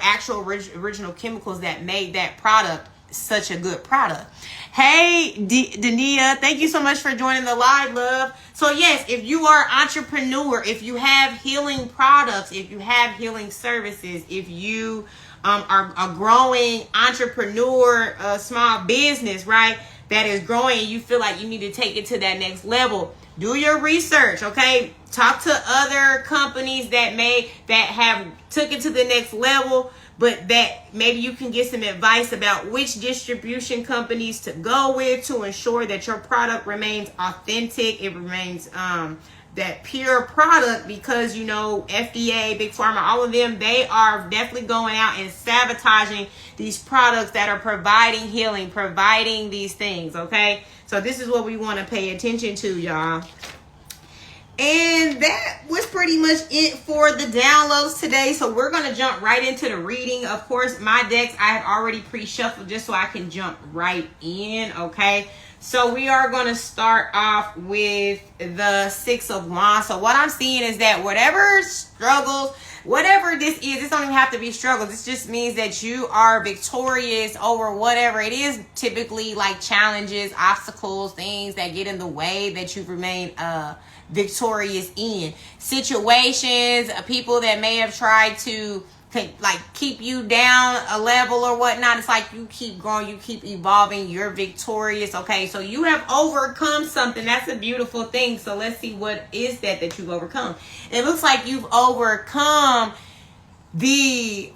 actual original chemicals that made that product such a good product. Hey, Dania, thank you so much for joining the live, love. So yes, if you are an entrepreneur, if you have healing products, if you have healing services, if you are a growing entrepreneur, small business, right, that is growing, and you feel like you need to take it to that next level, do your research, okay? Talk to other companies that have took it to the next level, but that maybe you can get some advice about which distribution companies to go with to ensure that your product remains authentic. It remains that pure product, because, you know, FDA, Big Pharma, all of them, they are definitely going out and sabotaging these products that are providing healing, providing these things, okay? So this is what we want to pay attention to, y'all. And that was pretty much it for the downloads today. So we're going to jump right into the reading. Of course, my decks I have already pre-shuffled just so I can jump right in, okay? So we are going to start off with the Six of Wands. So what I'm seeing is that whatever struggles, whatever this is, this don't even have to be struggles. This just means that you are victorious over whatever it is. Typically like challenges, obstacles, things that get in the way that you remain victorious in. Situations, people that may have tried to like keep you down a level or whatnot. It's like you keep growing, you keep evolving, you're victorious. Okay, so you have overcome something. That's a beautiful thing. So let's see, what is that you've overcome? It looks like you've overcome the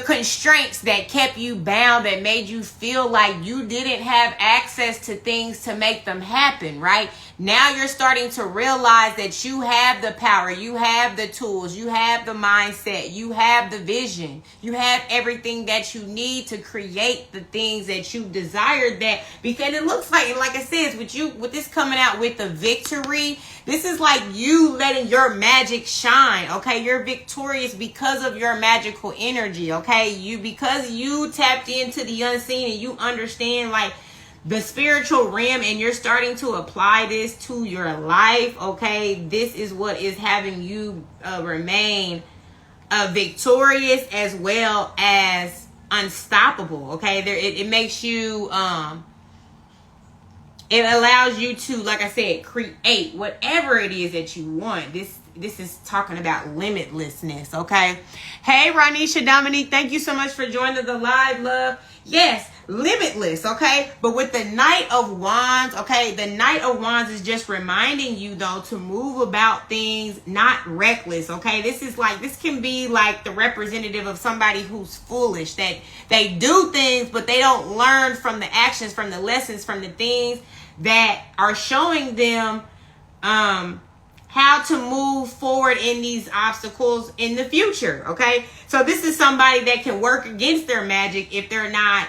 constraints that kept you bound, that made you feel like you didn't have access to things to make them happen, right? Now you're starting to realize that you have the power, you have the tools, you have the mindset, you have the vision, you have everything that you need to create the things that you desired. That, because it looks like I said, with this coming out with the victory, this is like you letting your magic shine, okay? You're victorious because of your magical energy, okay? Because you tapped into the unseen and you understand like the spiritual realm, and you're starting to apply this to your life, okay? This is what is having you remain victorious as well as unstoppable, okay? It makes you, it allows you to, like I said, create whatever it is that you want. This is talking about limitlessness, okay? Hey, Ranisha Dominique, thank you so much for joining the live, love. Yes, limitless, okay? But with the Knight of Wands, okay, the Knight of Wands is just reminding you, though, to move about things not reckless, okay? This can be like the representative of somebody who's foolish, that they do things, but they don't learn from the actions, from the lessons, from the things that are showing them how to move forward in these obstacles in the future, okay? So this is somebody that can work against their magic if they're not,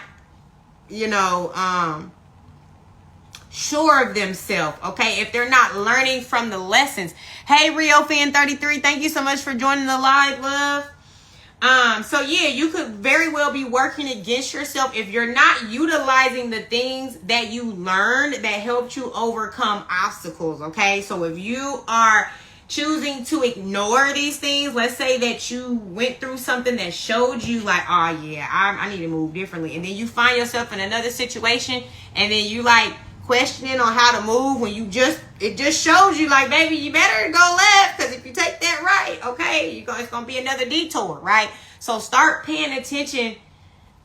sure of themselves, okay? If they're not learning from the lessons. Hey, Rio Fan 33, thank you so much for joining the live, love. So yeah, you could very well be working against yourself if you're not utilizing the things that you learned that helped you overcome obstacles, okay? So if you are choosing to ignore these things, let's say that you went through something that showed you like, oh yeah, I need to move differently. And then you find yourself in another situation and then you like questioning on how to move when it just shows you like, baby, you better go left, because if you take that right, okay, it's going to be another detour, right? So start paying attention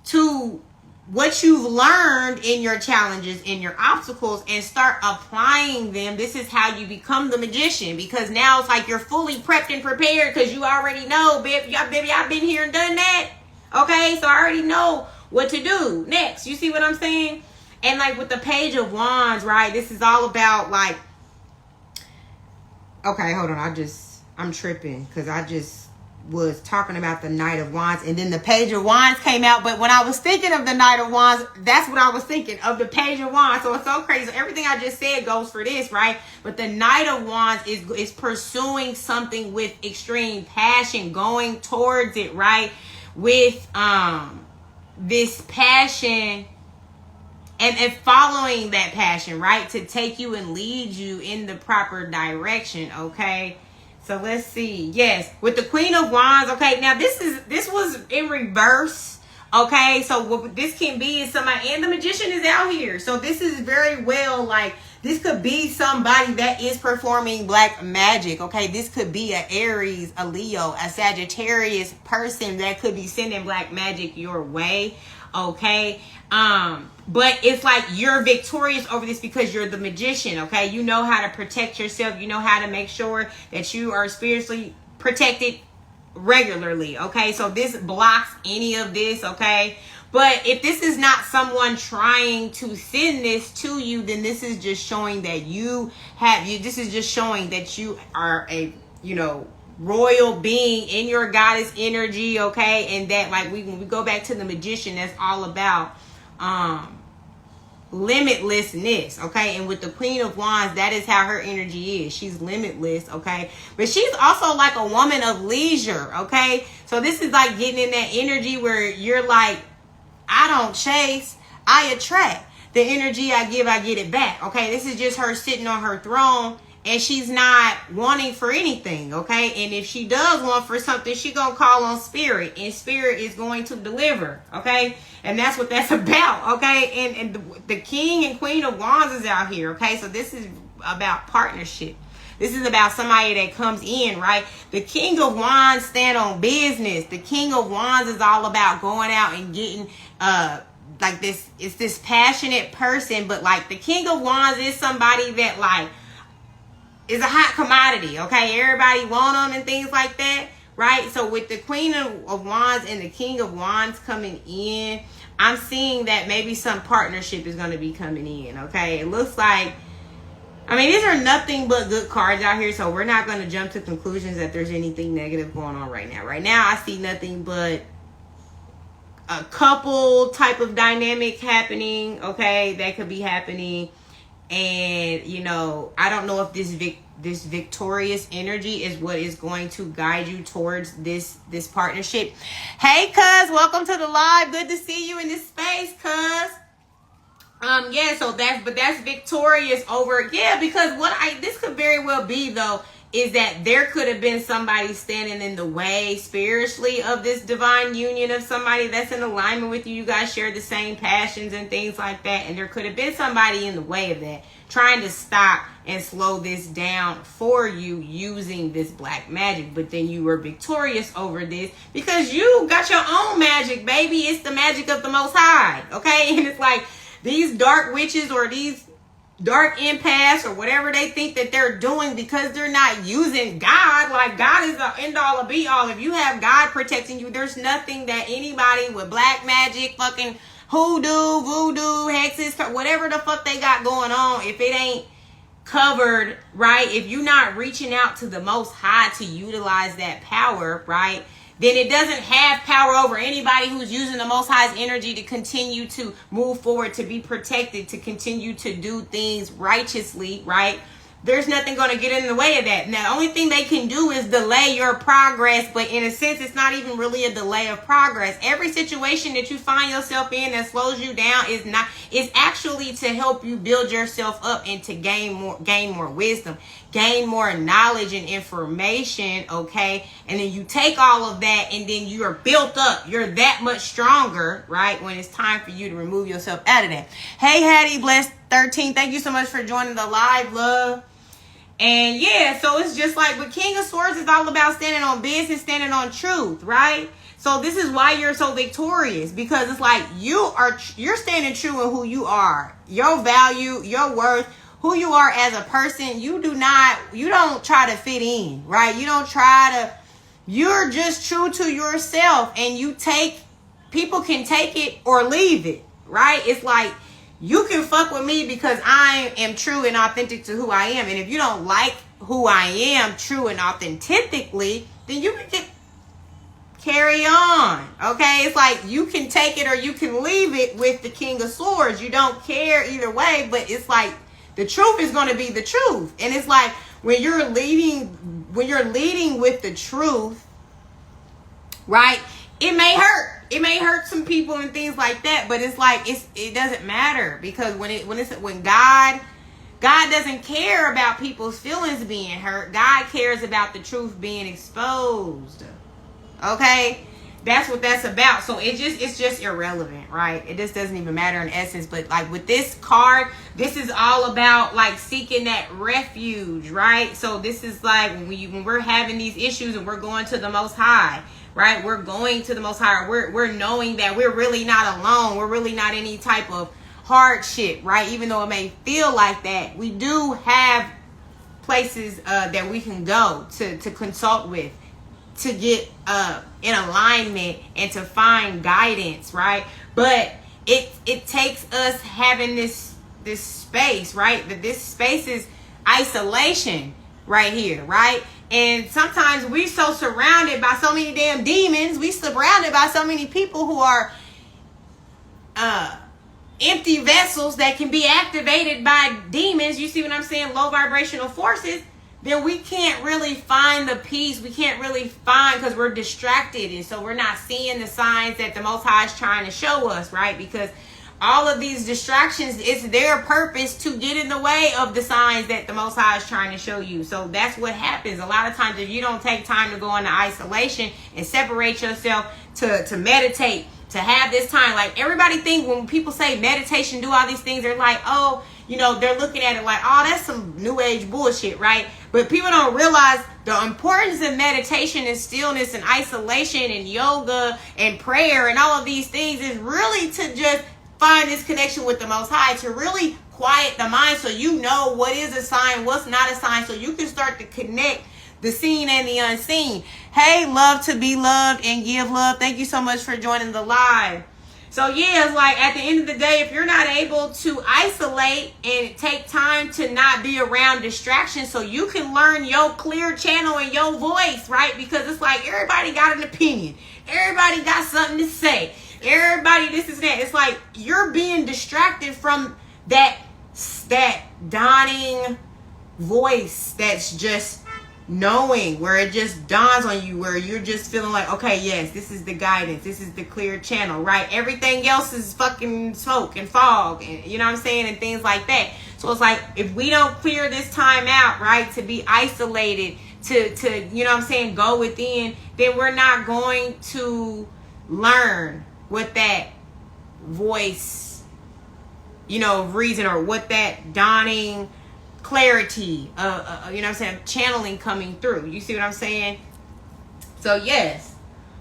to what you've learned in your challenges, in your obstacles, and start applying them. This is how you become the magician, because now it's like you're fully prepped and prepared because you already know, baby, I've been here and done that. Okay, so I already know what to do next. You see what I'm saying? And like with the Page of Wands, right? This is all about like, okay, hold on. I'm tripping because I just was talking about the Knight of Wands and then the Page of Wands came out. But when I was thinking of the Knight of Wands, that's what I was thinking of, the Page of Wands. So it's so crazy. So everything I just said goes for this, right? But the Knight of Wands is pursuing something with extreme passion, going towards it, right? With this passion and following that passion, right? To take you and lead you in the proper direction, okay? So let's see. Yes, with the Queen of Wands, okay? Now this was in reverse, okay? So what this can be is somebody, and the Magician is out here. So this is very well like, this could be somebody that is performing black magic, okay? This could be an Aries, a Leo, a Sagittarius person that could be sending black magic your way, okay? But it's like you're victorious over this because you're the magician, okay? You know how to protect yourself. You know how to make sure that you are spiritually protected regularly, okay? So this blocks any of this, okay? But if this is not someone trying to send this to you, then this is just showing that this is just showing that you are a, royal being in your goddess energy, okay? And that like when we go back to the Magician, that's all about limitlessness, okay? And with the Queen of Wands, that is how her energy is. She's limitless, okay? But she's also like a woman of leisure, okay? So this is like getting in that energy where you're like, I don't chase, I attract. The energy I give, I get it back, okay? This is just her sitting on her throne and she's not wanting for anything, okay? And if she does want for something, she gonna call on spirit, and spirit is going to deliver, okay? And that's what that's about, okay? And the King and Queen of Wands is out here, okay? So this is about partnership. This is about somebody that comes in, right? The King of Wands stand on business. The King of Wands is all about going out and getting like this. It's this passionate person, but like the King of Wands is somebody that like is a hot commodity, okay? Everybody want them and things like that, right? So with the Queen of Wands and the King of Wands coming in, I'm seeing that maybe some partnership is going to be coming in, okay? It looks like, I mean, these are nothing but good cards out here, so we're not going to jump to conclusions that there's anything negative going on right now. Right now, I see nothing but a couple type of dynamic happening, okay? That could be happening. And, I don't know if this victorious energy is what is going to guide you towards this partnership. Hey, cuz, welcome to the live. Good to see you in this space, cuz. Yeah, so that's victorious over, yeah, because this could very well be, though, is that there could have been somebody standing in the way spiritually of this divine union of somebody that's in alignment with you. You guys share the same passions and things like that. And there could have been somebody in the way of that, trying to stop and slow this down for you using this black magic. But then you were victorious over this because you got your own magic, baby. It's the magic of the Most High, okay? And it's like these dark witches or these dark empaths or whatever they think that they're doing, because they're not using God. Like, God is the end all and be all. If you have God protecting you, there's nothing that anybody with black magic, fucking hoodoo, voodoo, hexes, whatever the fuck they got going on, if it ain't covered, right? If you're not reaching out to the Most High to utilize that power, right, then it doesn't have power over anybody who's using the Most High's energy to continue to move forward, to be protected, to continue to do things righteously, right? There's nothing going to get in the way of that. Now, the only thing they can do is delay your progress, but in a sense, it's not even really a delay of progress. Every situation that you find yourself in that slows you down is actually to help you build yourself up and to gain more wisdom, gain more knowledge and information, okay? And then you take all of that and then you're built up. You're that much stronger, right, when it's time for you to remove yourself out of that. Hey, Hattie Blessed 13, thank you so much for joining the live, love. And yeah, so it's just like, but King of Swords is all about standing on business, standing on truth, right? So this is why you're so victorious, because it's like you're standing true in who you are, your value, your worth, who you are as a person. You don't try to fit in, right? You're just true to yourself, and people can take it or leave it, right? It's like, you can fuck with me because I am true and authentic to who I am. And if you don't like who I am true and authentically, then you can carry on. Okay? It's like you can take it or you can leave it with the King of Swords. You don't care either way, but it's like the truth is going to be the truth. And it's like when you're leading with the truth, right? It may hurt. It may hurt some people and things like that, but it's like it doesn't matter, because when God doesn't care about people's feelings being hurt. God cares about the truth being exposed. Okay? That's what that's about. So it's just irrelevant, right? It just doesn't even matter in essence. But like with this card, this is all about like seeking that refuge, right? So this is like when we're having these issues and we're going to the Most High, right? We're going to the Most High. We're knowing that we're really not alone. We're really not any type of hardship, right? Even though it may feel like that, we do have places that we can go to consult with, to get in alignment and to find guidance, right? But it takes us having this space, right? That this space is isolation right here, right? And sometimes we're so surrounded by so many damn demons. We surrounded by so many people who are empty vessels that can be activated by demons. You see what I'm saying? Low vibrational forces. Then we can't really find the peace. We can't really find, because we're distracted. And so we're not seeing the signs that the Most High is trying to show us, right? Because all of these distractions, it's their purpose to get in the way of the signs that the Most High is trying to show you. So that's what happens. A lot of times if you don't take time to go into isolation and separate yourself to meditate, to have this time. Like everybody think when people say meditation, do all these things, they're like, oh, you know, they're looking at it like, oh, that's some new age bullshit, right? But people don't realize the importance of meditation and stillness and isolation and yoga and prayer and all of these things is really to just find this connection with the Most High, to really quiet the mind so you know what is a sign, what's not a sign, so you can start to connect the seen and the unseen. Hey, love to be loved and give love. Thank you so much for joining the live. So yeah, it's like at the end of the day, if you're not able to isolate and take time to not be around distractions so you can learn your clear channel and your voice, right? Because it's like everybody got an opinion. Everybody got something to say. Everybody this is that. It's like you're being distracted from that dawning voice that's just knowing, where it just dawns on you, where you're just feeling like, okay, yes, this is the guidance, this is the clear channel, right? Everything else is fucking smoke and fog, and you know what I'm saying, and things like that. So it's like, if we don't clear this time out, right, to be isolated, to you know what I'm saying, go within, then we're not going to learn what that voice, you know, of reason, or what that dawning clarity, you know what I'm saying, channeling coming through. You see what I'm saying? So yes.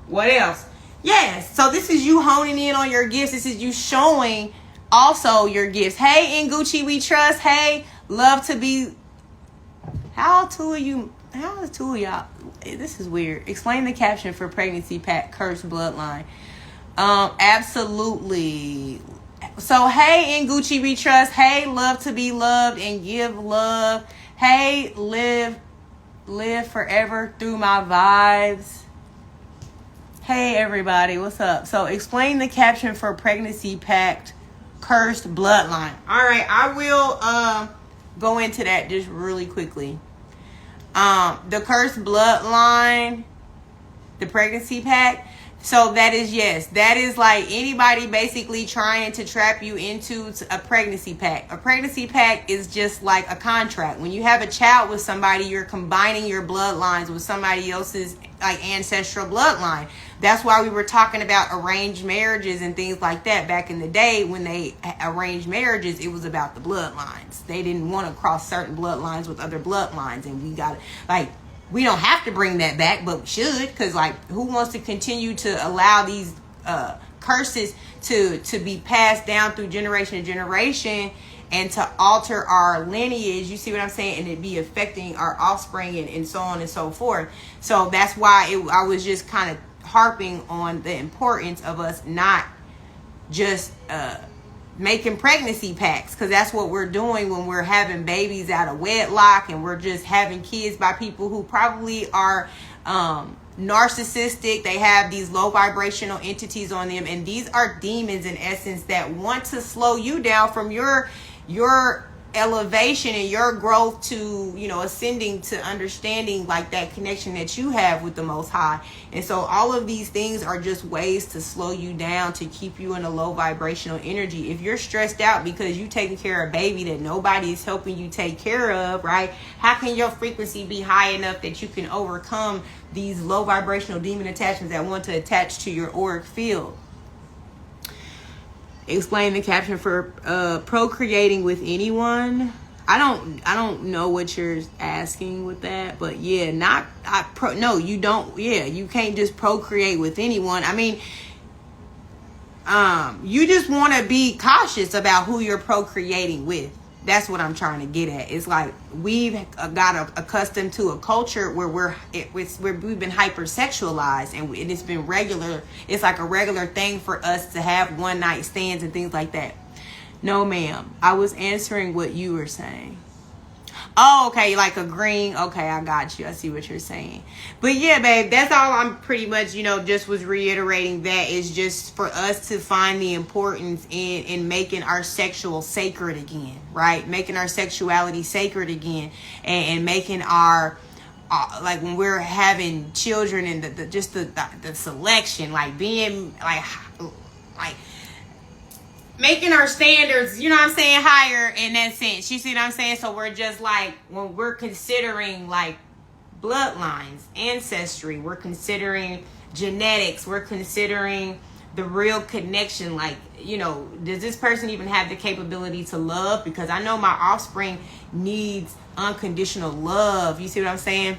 What else? Yes. So this is you honing in on your gifts. This is you showing also your gifts. Hey, in Gucci we trust. Hey, love to be. How is two of y'all? This is weird. Explain the caption for pregnancy pact cursed bloodline. Absolutely. So hey, in Gucci we trust. Hey, love to be loved and give love. Hey, live forever through my vibes. Hey everybody, what's up? So explain the caption for pregnancy pact cursed bloodline. All right, I will go into that just really quickly. The cursed bloodline, the pregnancy pact. So that is, yes, that is like anybody basically trying to trap you into a pregnancy pact. A pregnancy pact is just like a contract. When you have a child with somebody, you're combining your bloodlines with somebody else's like ancestral bloodline. That's why we were talking about arranged marriages and things like that back in the day. When they arranged marriages, it was about the bloodlines. They didn't want to cross certain bloodlines with other bloodlines, and we got like, we don't have to bring that back, but we should, because like, who wants to continue to allow these curses to be passed down through generation to generation and to alter our lineage? You see what I'm saying? And it be affecting our offspring and so on and so forth. So that's why I was just kind of harping on the importance of us not just making pregnancy pacts, because that's what we're doing when we're having babies out of wedlock, and we're just having kids by people who probably are narcissistic. They have these low vibrational entities on them, and these are demons in essence that want to slow you down from your elevation and your growth to, you know, ascending to understanding like that connection that you have with the Most High. And so all of these things are just ways to slow you down, to keep you in a low vibrational energy. If you're stressed out because you taking care of a baby that nobody is helping you take care of, right? How can your frequency be high enough that you can overcome these low vibrational demon attachments that want to attach to your auric field? Explain the caption for procreating with anyone. I don't know what you're asking with that, but yeah, no, you don't. Yeah, you can't just procreate with anyone. I mean, you just want to be cautious about who you're procreating with. That's what I'm trying to get at. It's like we've got accustomed to a culture where we've been hypersexualized, and it's been regular. It's like a regular thing for us to have one night stands and things like that. No, ma'am. I was answering what you were saying. Oh, okay, like agreeing. Okay, I got you. I see what you're saying. But yeah, babe, that's all I'm pretty much, just was reiterating. That is just for us to find the importance in making our sexual sacred again, right? Making our sexuality sacred again, and making our like when we're having children and the selection, like being like making our standards, you know what I'm saying, higher in that sense. You see what I'm saying? So we're just like, when we're considering like bloodlines, ancestry, we're considering genetics, we're considering the real connection. Like, does this person even have the capability to love? Because I know my offspring needs unconditional love. You see what I'm saying?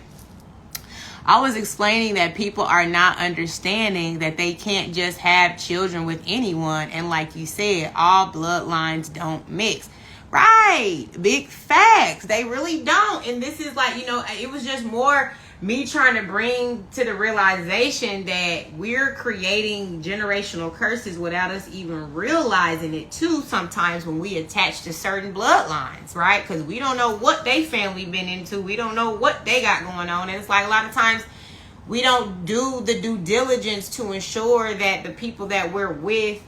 I was explaining that people are not understanding that they can't just have children with anyone. And like you said, all bloodlines don't mix. Right. Big facts. They really don't. And this is like, it was just more me trying to bring to the realization that we're creating generational curses without us even realizing it too, sometimes when we attach to certain bloodlines, right? Because we don't know what they family been into. We don't know what they got going on. And it's like a lot of times we don't do the due diligence to ensure that the people that we're with,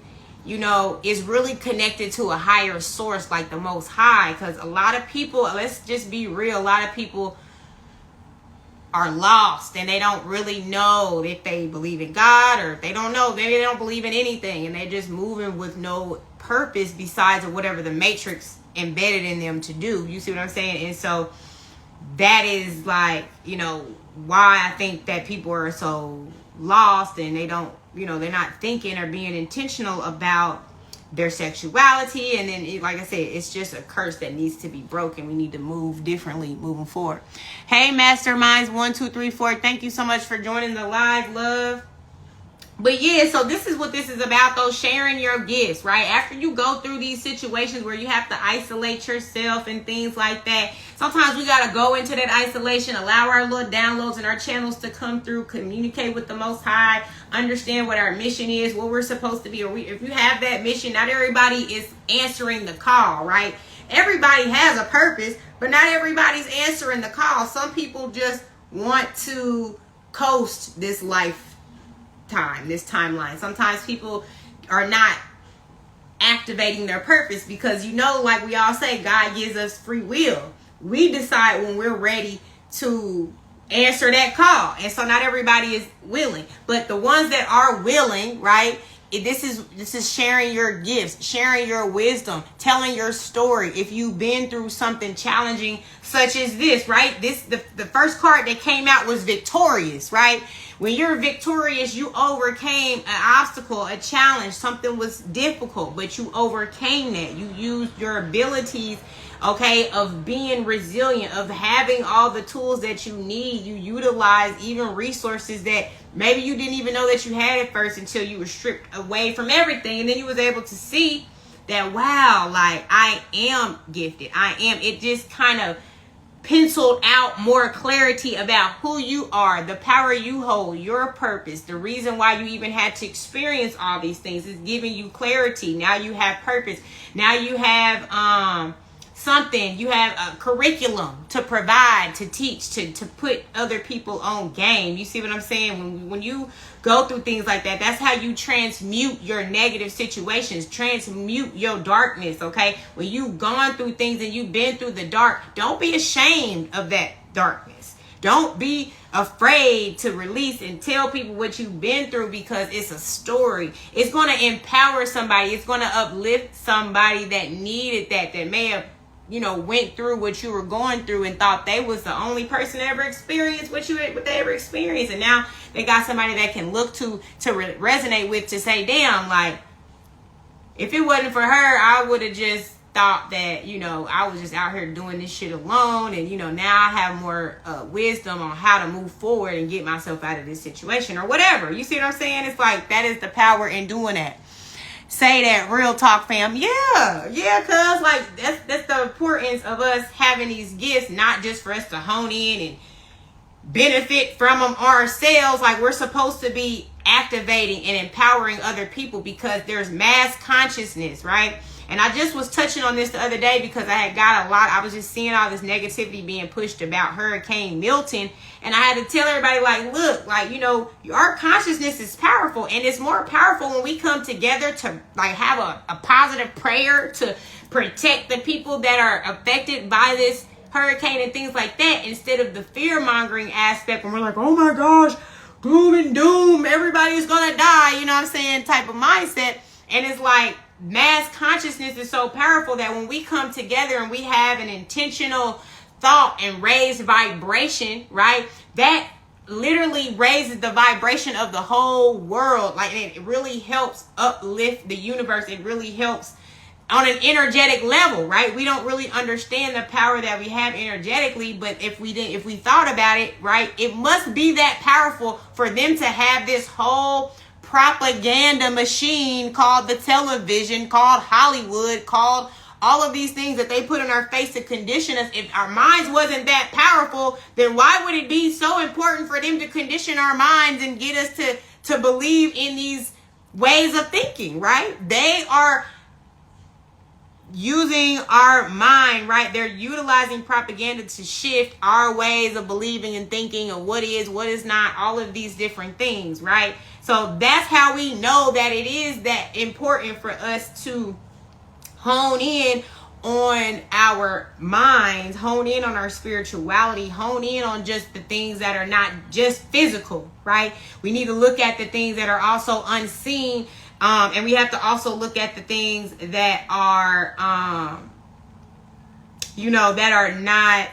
is really connected to a higher source, like the Most High. Because a lot of people, let's just be real, a lot of people are lost and they don't really know if they believe in God, or if they don't know, maybe they don't believe in anything, and they're just moving with no purpose besides of whatever the matrix embedded in them to do. You see what I'm saying? And so that is like, you know, why I think that people are so lost, and they don't, you know, they're not thinking or being intentional about their sexuality. And then, like I said, it's just a curse that needs to be broken. We need to move differently moving forward. Hey, Masterminds 1, 2, 3, 4. Thank you so much for joining the live, love. But yeah, so this is what this is about, though, sharing your gifts, right? After you go through these situations where you have to isolate yourself and things like that, sometimes we got to go into that isolation, allow our little downloads and our channels to come through, communicate with the Most High, understand what our mission is, what we're supposed to be. Or if you have that mission, not everybody is answering the call, right? Everybody has a purpose, but not everybody's answering the call. Some people just want to coast this this timeline. Sometimes people are not activating their purpose because, you know, like we all say, God gives us free will. We decide when we're ready to answer that call. And so not everybody is willing, but the ones that are willing, right? This is sharing your gifts, sharing your wisdom, telling your story. If you've been through something challenging such as this, right? The first card that came out was victorious, right? When you're victorious, you overcame an obstacle, a challenge. Something was difficult, but you overcame that. You used your abilities, okay, of being resilient, of having all the tools that you need. You utilize even resources that maybe you didn't even know that you had at first until you were stripped away from everything. And then you was able to see that, wow, like I am gifted. It just kind of penciled out more clarity about who you are, the power you hold, your purpose, the reason why you even had to experience all these things is giving you clarity. Now you have purpose. Now you have something, you have a curriculum to provide, to teach, to put other people on game. You see what I'm saying? When you go through things like that, that's how you transmute your negative situations, transmute your darkness, okay? When you've gone through things and you've been through the dark, don't be ashamed of that darkness. Don't be afraid to release and tell people what you've been through, because it's a story. It's going to empower somebody. It's going to uplift somebody that needed that may have, you know, went through what you were going through and thought they was the only person that ever experienced what they ever experienced. And now they got somebody that can look to resonate with, to say, damn, like, if it wasn't for her, I would have just thought that, you know, I was just out here doing this shit alone. And, you know, now I have more wisdom on how to move forward and get myself out of this situation or whatever. You see what I'm saying? It's like, that is the power in doing that. Say that, real talk, fam. Yeah, cuz like that's the importance of us having these gifts, not just for us to hone in and benefit from them ourselves. Like, we're supposed to be activating and empowering other people, because there's mass consciousness, right? And I just was touching on this the other day because I was just seeing all this negativity being pushed about Hurricane Milton. And I had to tell everybody, like, look, like, you know, our consciousness is powerful, and it's more powerful when we come together to like have a positive prayer to protect the people that are affected by this hurricane and things like that, instead of the fear mongering aspect when we're like, oh my gosh, gloom and doom, everybody's gonna die, you know what I'm saying, type of mindset. And it's like, mass consciousness is so powerful that when we come together and we have an intentional thought and raised vibration, right, that literally raises the vibration of the whole world. Like, it really helps uplift the universe. It really helps on an energetic level, right? We don't really understand the power that we have energetically, but if we thought about it, right, it must be that powerful for them to have this whole propaganda machine called the television, called Hollywood, called all of these things that they put in our face to condition us. If our minds wasn't that powerful, then why would it be so important for them to condition our minds and get us to believe in these ways of thinking, right? They are using our mind, right? They're utilizing propaganda to shift our ways of believing and thinking, and what is not, all of these different things, right? So that's how we know that it is that important for us to hone in on our minds, hone in on our spirituality, hone in on just the things that are not just physical, right? We need to look at the things that are also unseen, and we have to also look at the things that are, that are not,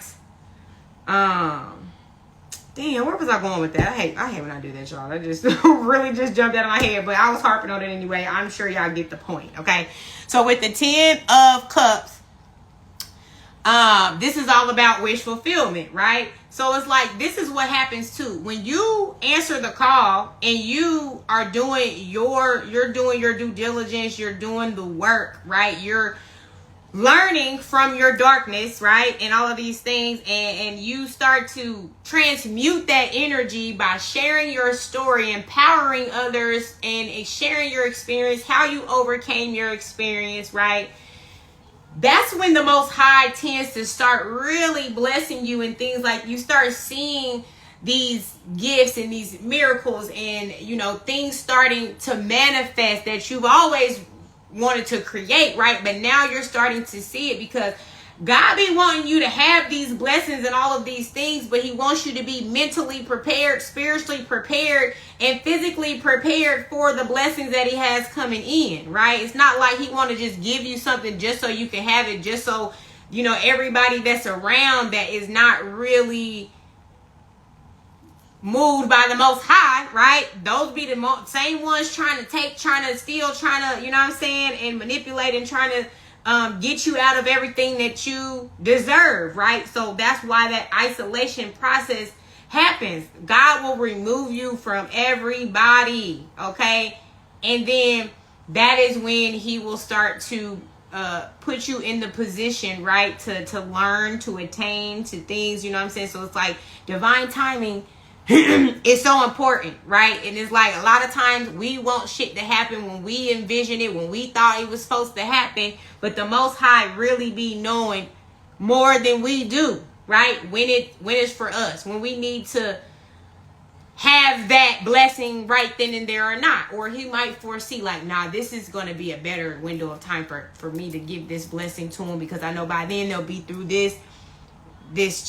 damn, where was I going with that? I hate when I do that, y'all. That just really just jumped out of my head, but I was harping on it anyway. I'm sure y'all get the point, okay? So with the 10 of Cups, this is all about wish fulfillment, right? So it's like, this is what happens too. When you answer the call and you are doing you're doing your due diligence, you're doing the work, right? You're learning from your darkness, right? And all of these things, and you start to transmute that energy by sharing your story, empowering others, and sharing your experience, how you overcame your experience, right? That's when the Most High tends to start really blessing you, and things like you start seeing these gifts and these miracles and, things starting to manifest that you've always wanted to create, right? But now you're starting to see it, because God be wanting you to have these blessings and all of these things, but he wants you to be mentally prepared, spiritually prepared, and physically prepared for the blessings that he has coming in, right? It's not like he want to just give you something just so you can have it, just so, everybody that's around that is not really moved by the Most High, right? Those be the same ones trying to take, trying to steal, trying to, and manipulate and trying to get you out of everything that you deserve, right? So that's why that isolation process happens. God will remove you from everybody, okay? And then that is when he will start to put you in the position, right, to learn, to attain to things, So it's like divine timing it's so important, right? And it's like a lot of times we want shit to happen when we envision it, when we thought it was supposed to happen, but the Most High really be knowing more than we do, right? When it's for us, when we need to have that blessing right then and there or not, or he might foresee like, nah, this is going to be a better window of time for me to give this blessing to him, because I know by then they'll be through this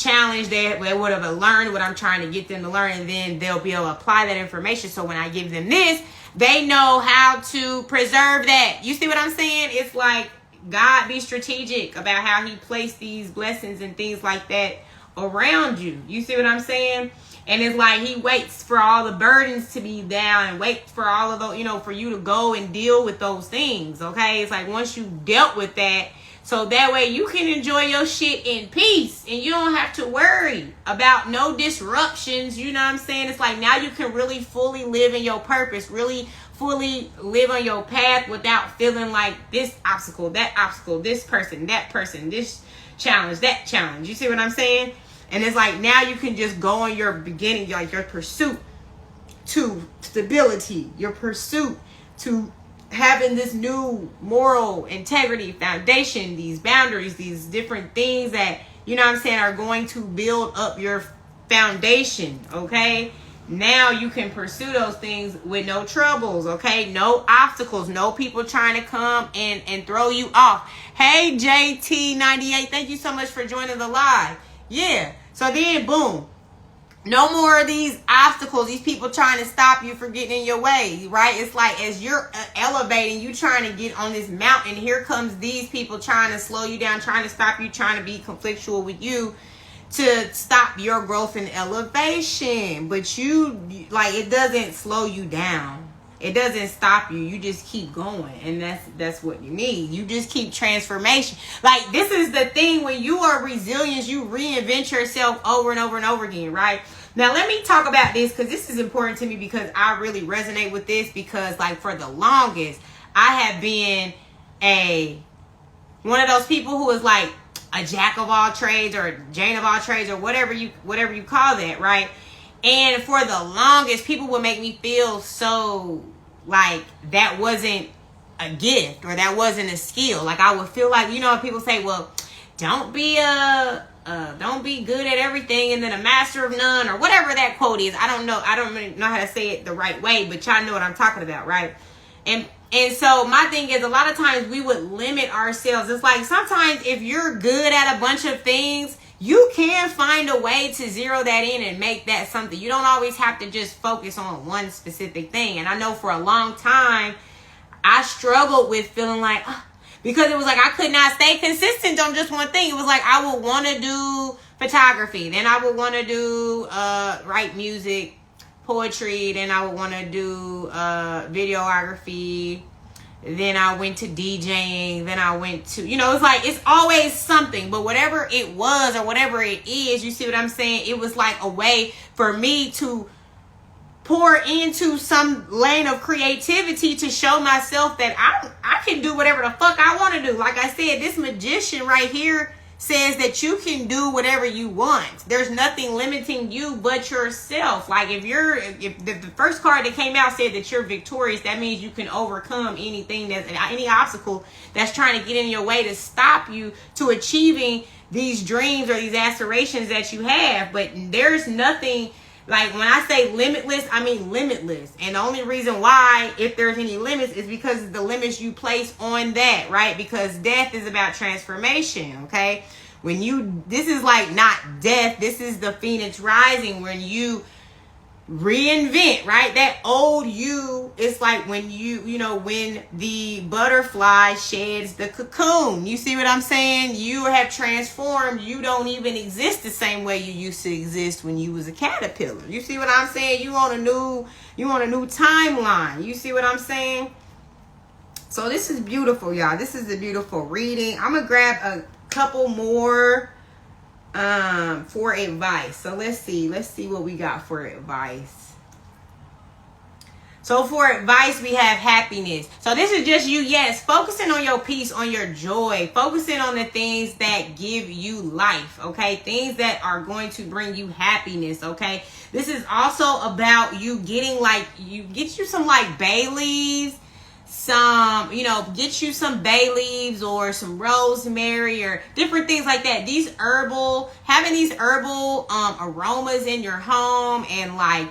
challenge. They would have learned what I'm trying to get them to learn, and then they'll be able to apply that information. So when I give them this, they know how to preserve that. You see what I'm saying? It's like God be strategic about how he placed these blessings and things like that around you. You see what I'm saying? And it's like he waits for all the burdens to be down and waits for all of those, for you to go and deal with those things. Okay. It's like once you dealt with that, so that way you can enjoy your shit in peace and you don't have to worry about no disruptions. You know what I'm saying? It's like now you can really fully live in your purpose, really fully live on your path without feeling like this obstacle, this person, this challenge, that challenge. You see what I'm saying? And it's like now you can just go on your beginning, like your pursuit to stability, your pursuit to having this new moral integrity foundation, these boundaries, these different things that, are going to build up your foundation, okay? Now you can pursue those things with no troubles, okay? No obstacles, no people trying to come and throw you off. Hey, JT98, thank you so much for joining the live. Yeah, so then, boom. No more of these obstacles, these people trying to stop you from getting in your way, right? It's like as you're elevating, you trying to get on this mountain, here comes these people trying to slow you down, trying to stop you, trying to be conflictual with you to stop your growth and elevation. But it doesn't slow you down. It doesn't stop you. You just keep going. And that's what you need. You just keep transformation. Like, this is the thing. When you are resilient, you reinvent yourself over and over and over again, right? Now, let me talk about this, because this is important to me, because I really resonate with this, because like for the longest, I have been one of those people who is like a jack of all trades or Jane of all trades or whatever you call that, right? And for the longest, people would make me feel so like that wasn't a gift or that wasn't a skill. Like I would feel like, people say, well, don't be good at everything and then a master of none, or whatever that quote is. I don't know. I don't really know how to say it the right way, but y'all know what I'm talking about, right? And And so my thing is, a lot of times we would limit ourselves. It's like sometimes if you're good at a bunch of things, you can find a way to zero that in and make that something. You don't always have to just focus on one specific thing. And I know for a long time, I struggled with feeling like, because it was like I could not stay consistent on just one thing. It was like I would want to do photography. Then I would want to do write music, poetry. Then I would want to do videography. Then I went to DJing. Then I went to, it's like it's always something. But whatever it was or whatever it is, you see what I'm saying? It was like a way for me to pour into some lane of creativity to show myself that I can do whatever the fuck I want to do. Like I said, this magician right here says that you can do whatever you want. There's nothing limiting you but yourself. Like if the first card that came out said that you're victorious, that means you can overcome anything any obstacle that's trying to get in your way to stop you to achieving these dreams or these aspirations that you have. But there's nothing, like when I say limitless, I mean limitless. And the only reason why, if there's any limits, is because of the limits you place on that, right? Because death is about transformation, okay? This is like not death. This is the phoenix rising, when you reinvent, right? That old you, it's like when when the butterfly sheds the cocoon. You see what I'm saying? You have transformed. You don't even exist the same way you used to exist when you was a caterpillar. You see what I'm saying? You on a new timeline. You see what I'm saying? So this is beautiful, y'all. This is a beautiful reading. I'm gonna grab a couple more for advice. So let's see what we got for advice. So for advice, we have happiness. So this is just you, yes, focusing on your peace, on your joy, focusing on the things that give you life, okay? Things that are going to bring you happiness, okay? This is also about you getting get you some bay leaves, get you some bay leaves or some rosemary or different things like that. Having these herbal aromas in your home, and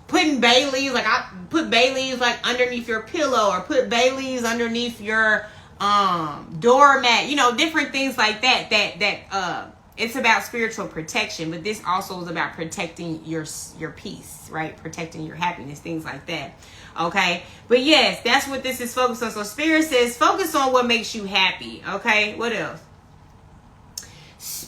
putting bay leaves, like I put bay leaves underneath your pillow, or put bay leaves underneath your doormat, different things like that it's about spiritual protection, but this also is about protecting your peace, right? Protecting your happiness, things like that. Okay, but yes, that's what this is focused on. So Spirit says focus on what makes you happy. Okay, what else?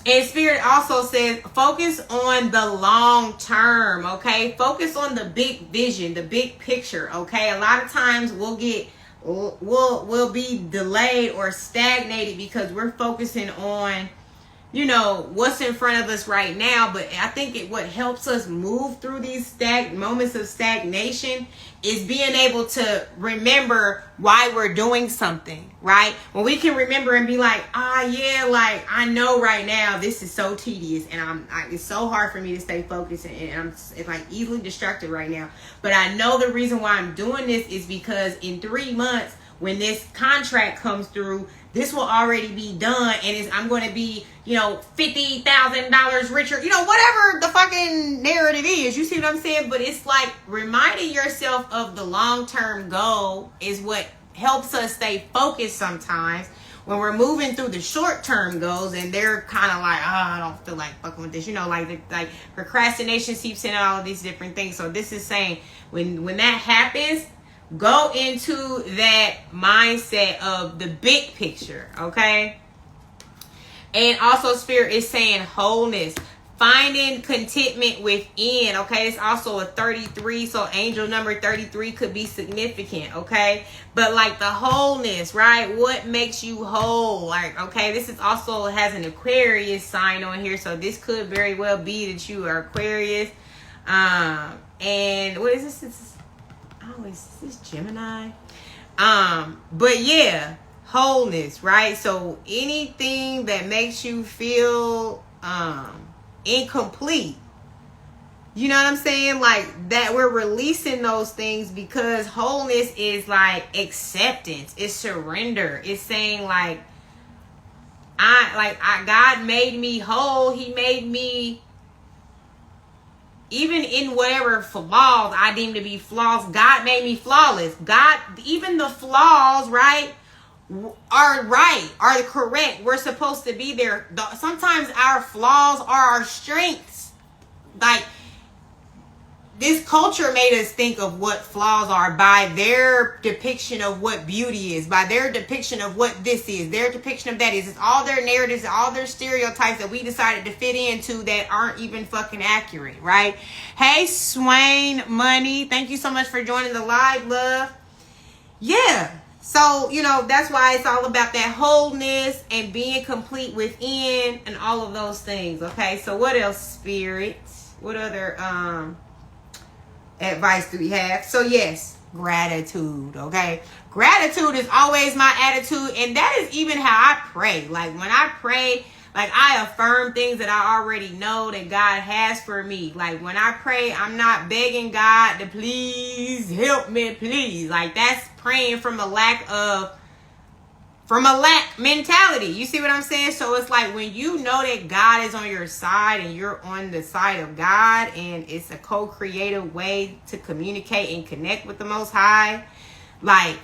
And Spirit also says focus on the long term. Okay, focus on the big vision, the big picture. Okay, a lot of times we'll be delayed or stagnated because we're focusing on what's in front of us right now. But I think what helps us move through these moments of stagnation is being able to remember why we're doing something, right? When we can remember and be like, I know right now this is so tedious, and it's so hard for me to stay focused, and I'm easily distracted right now. But I know the reason why I'm doing this is because in 3 months, when this contract comes through, this will already be done, and I'm going to be, $50,000 richer, whatever the fucking narrative is. You see what I'm saying? But it's like reminding yourself of the long-term goal is what helps us stay focused sometimes when we're moving through the short-term goals, and they're kind of like, I don't feel like fucking with this, like procrastination seeps in and all of these different things. So this is saying when that happens, go into that mindset of the big picture, okay? And also Spirit is saying wholeness, finding contentment within, okay? It's also a 33, so angel number 33 could be significant, okay? But the wholeness, right? What makes you whole? Okay, this is also has an Aquarius sign on here, so this could very well be that you are Aquarius. And what is this? Is this Gemini? But yeah, wholeness, right? So anything that makes you feel incomplete, you know what I'm saying? That we're releasing those things, because wholeness is acceptance, it's surrender, it's saying God made me whole. He made me even in whatever flaws I deem to be flaws, God made me flawless. God, even the flaws, right, are correct. We're supposed to be there. Sometimes our flaws are our strengths. Like, this culture made us think of what flaws are by their depiction of what beauty is, by their depiction of what this is, their depiction of that is. It's all their narratives, all their stereotypes that we decided to fit into that aren't even fucking accurate, right? Hey, Swain Money, thank you so much for joining the live, love. Yeah, so, you know, that's why it's all about that wholeness and being complete within and all of those things, okay? So what else, Spirit? What other, advice do we have? So yes, gratitude. Okay, gratitude is always my attitude, and that is even how I pray. Like, when I pray, like, I affirm things that I already know that God has for me. Like, when I pray, I'm not begging God to please help me, please. Like, that's praying from a lack mentality. You see what I'm saying? So it's like, when you know that God is on your side and you're on the side of God, and it's a co-creative way to communicate and connect with the Most High, like,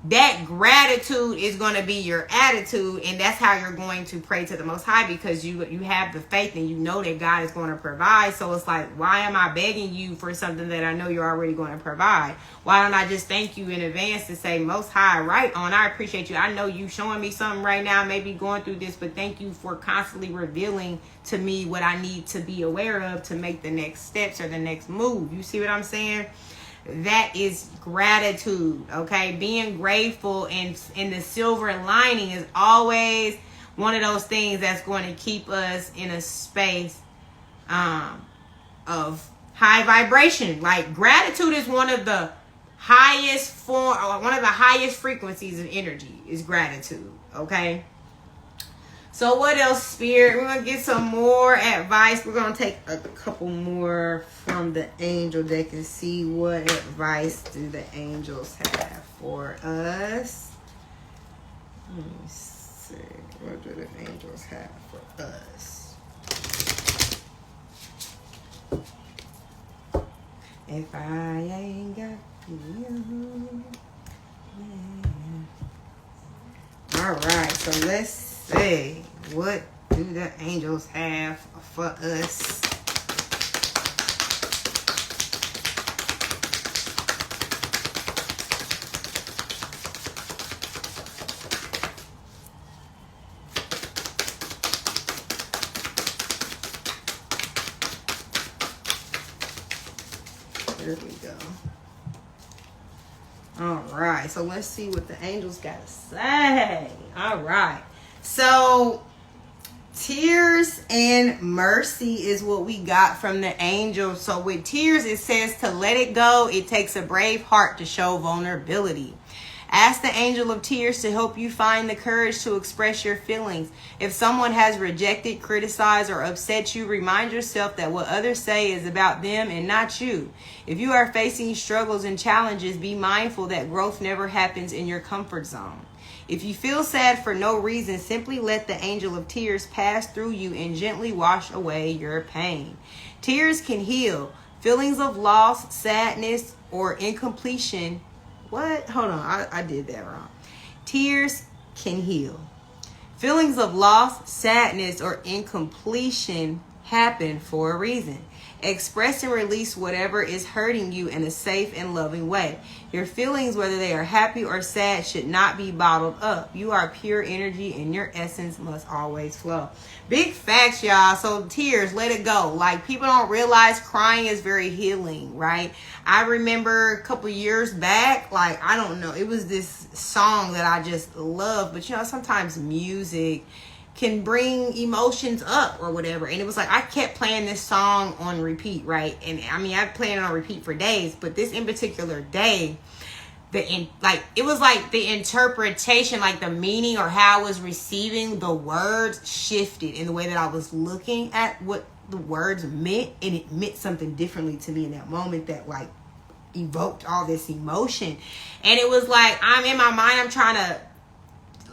that gratitude is going to be your attitude, and that's how you're going to pray to the Most High, because you have the faith and you know that God is going to provide. So it's like, why am I begging you for something that I know you're already going to provide? Why don't I just thank you in advance to say, Most High, right on, I appreciate you. I know you showing me something right now, maybe going through this, but thank you for constantly revealing to me what I need to be aware of to make the next steps or the next move. You see what I'm saying? That is gratitude, okay? Being grateful and the silver lining is always one of those things that's going to keep us in a space of high vibration. Like, gratitude is one of the highest one of the highest frequencies of energy is gratitude, okay? So what else, Spirit? We're going to get some more advice. We're going to take a couple more from the angel deck and see what advice do the angels have for us. Let me see. What do the angels have for us? If I ain't got you. Yeah. All right, so let's see. What do the angels have for us? There we go. All right, so let's see what the angels got to say. All right, so tears and mercy is what we got from the angels. So with tears, it says to let it go. It takes a brave heart to show vulnerability. Ask the angel of tears to help you find the courage to express your feelings. If someone has rejected, criticized, or upset you, remind yourself that what others say is about them and not you. If you are facing struggles and challenges, be mindful that growth never happens in your comfort zone. If you feel sad for no reason, simply let the angel of tears pass through you and gently wash away your pain. Tears can heal. Feelings of loss, sadness, or incompletion. What? Hold on. I did that wrong. Tears can heal. Feelings of loss, sadness, or incompletion happen for a reason. Express and release whatever is hurting you in a safe and loving way. Your feelings, whether they are happy or sad, should not be bottled up. You are pure energy and your essence must always flow. Big facts, y'all. So tears, let it go. Like, people don't realize crying is very healing, right? I remember a couple years back, like, I don't know, it was this song that I just love, but you know, sometimes music can bring emotions up or whatever. And it was like, I kept playing this song on repeat, right? And I mean, I've played it on repeat for days, but this in particular day, it was like the interpretation, like the meaning or how I was receiving the words shifted in the way that I was looking at what the words meant. And it meant something differently to me in that moment that like evoked all this emotion. And it was like, I'm in my mind, I'm trying to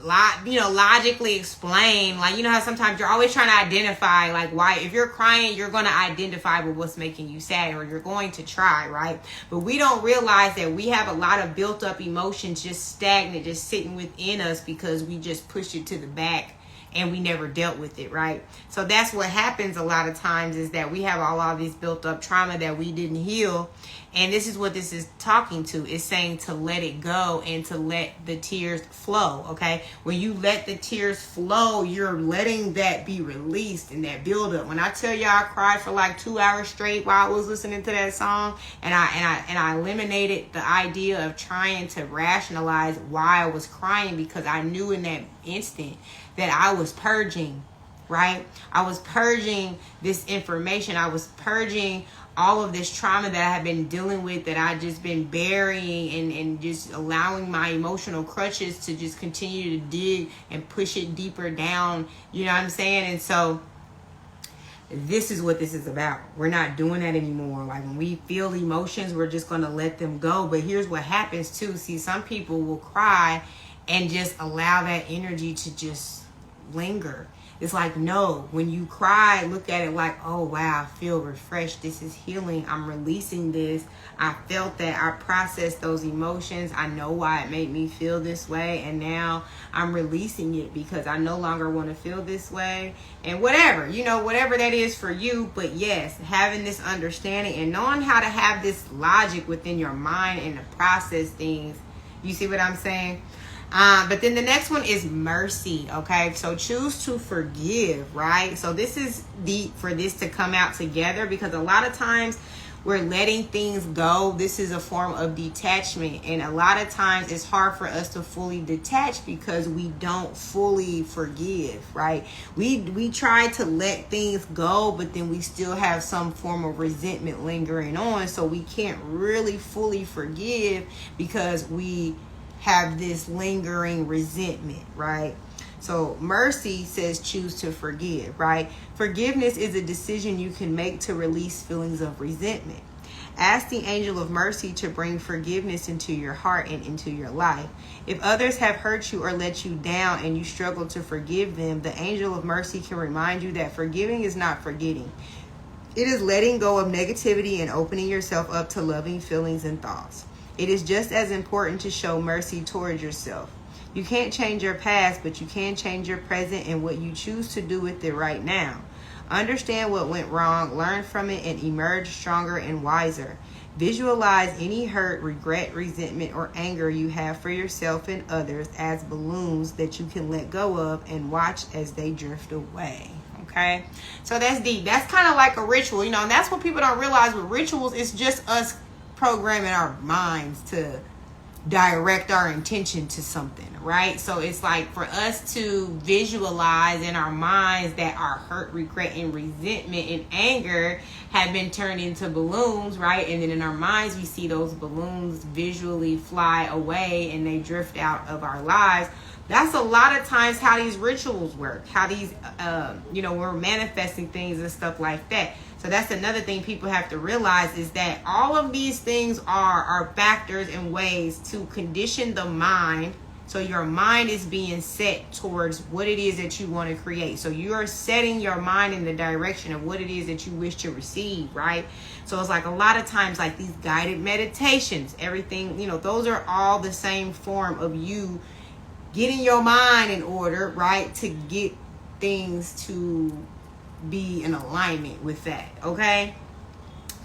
logically explain, like, you know how sometimes you're always trying to identify, like, why, if you're crying, you're going to identify with what's making you sad, or you're going to try, right? But we don't realize that we have a lot of built up emotions just stagnant, just sitting within us because we just pushed it to the back and we never dealt with it, right? So that's what happens a lot of times, is that we have all of this built up trauma that we didn't heal. And this is what this is talking to. It's saying to let it go and to let the tears flow, okay? When you let the tears flow, you're letting that be released and that build up. When I tell y'all I cried for like 2 hours straight while I was listening to that song, and I eliminated the idea of trying to rationalize why I was crying, because I knew in that instant that I was purging, right? I was purging this information. I was purging all of this trauma that I have been dealing with, that I just been burying and just allowing my emotional crutches to just continue to dig and push it deeper down. You know what I'm saying? And so this is what this is about. We're not doing that anymore. Like, when we feel emotions, we're just going to let them go. But here's what happens too. See, some people will cry and just allow that energy to just linger. It's like, no, when you cry, look at it like, oh wow, I feel refreshed. This is healing. I'm releasing this. I felt that. I processed those emotions. I know why it made me feel this way, and now I'm releasing it because I no longer want to feel this way. And whatever, whatever that is for you. But yes, having this understanding and knowing how to have this logic within your mind and to process things. You see what I'm saying? But then the next one is mercy, okay? So choose to forgive, right? So this is deep for this to come out together, because a lot of times we're letting things go. This is a form of detachment. And a lot of times it's hard for us to fully detach because we don't fully forgive, right? We try to let things go, but then we still have some form of resentment lingering on. So we can't really fully forgive because we have this lingering resentment, right? So mercy says choose to forgive, right? Forgiveness is a decision you can make to release feelings of resentment. Ask the angel of mercy to bring forgiveness into your heart and into your life. If others have hurt you or let you down and you struggle to forgive them, the angel of mercy can remind you that forgiving is not forgetting. It is letting go of negativity and opening yourself up to loving feelings and thoughts. It is just as important to show mercy towards yourself. You can't change your past, but you can change your present and what you choose to do with it right now. Understand what went wrong, learn from it, and emerge stronger and wiser. Visualize any hurt, regret, resentment, or anger you have for yourself and others as balloons that you can let go of, and watch as they drift away. Okay? So that's deep. That's kind of like a ritual, and that's what people don't realize with rituals. It's just us programming our minds to direct our intention to something, right? So it's like for us to visualize in our minds that our hurt, regret, and resentment and anger have been turned into balloons, right? And then in our minds we see those balloons visually fly away and they drift out of our lives. That's a lot of times how these rituals work, how these we're manifesting things and stuff like that. So that's another thing people have to realize, is that all of these things are factors and ways to condition the mind. So your mind is being set towards what it is that you want to create. So you are setting your mind in the direction of what it is that you wish to receive, right? So it's like a lot of times, like these guided meditations, everything, those are all the same form of you getting your mind in order, right? To get things to be in alignment with that, okay?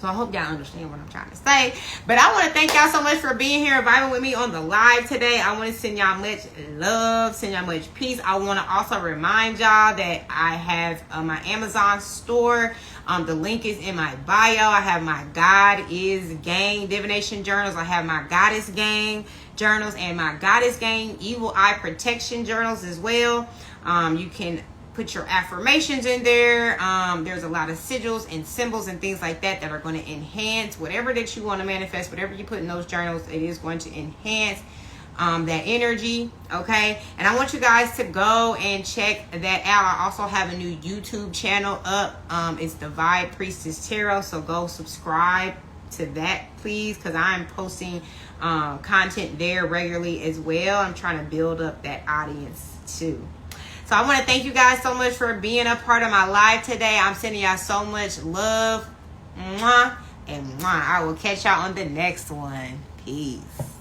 So I hope y'all understand what I'm trying to say. But I want to thank y'all so much for being here and vibing with me on the live today. I want to send y'all much love, send y'all much peace. I want to also remind y'all that I have my Amazon store. The link is in my bio. I have my God is Gang Divination journals. I have my Goddess Gang journals and my Goddess Gang Evil Eye Protection journals as well. You can put your affirmations in there. There's a lot of sigils and symbols and things like that are going to enhance whatever that you want to manifest. Whatever you put in those journals, it is going to enhance that energy, okay? And I want you guys to go and check that out. I also have a new YouTube channel up. It's the Vibe Priestess Tarot, so go subscribe to that, please, because I'm posting content there regularly as well. I'm trying to build up that audience too. So I want to thank you guys so much for being a part of my live today. I'm sending y'all so much love. Mwah, and mwah. I will catch y'all on the next one. Peace.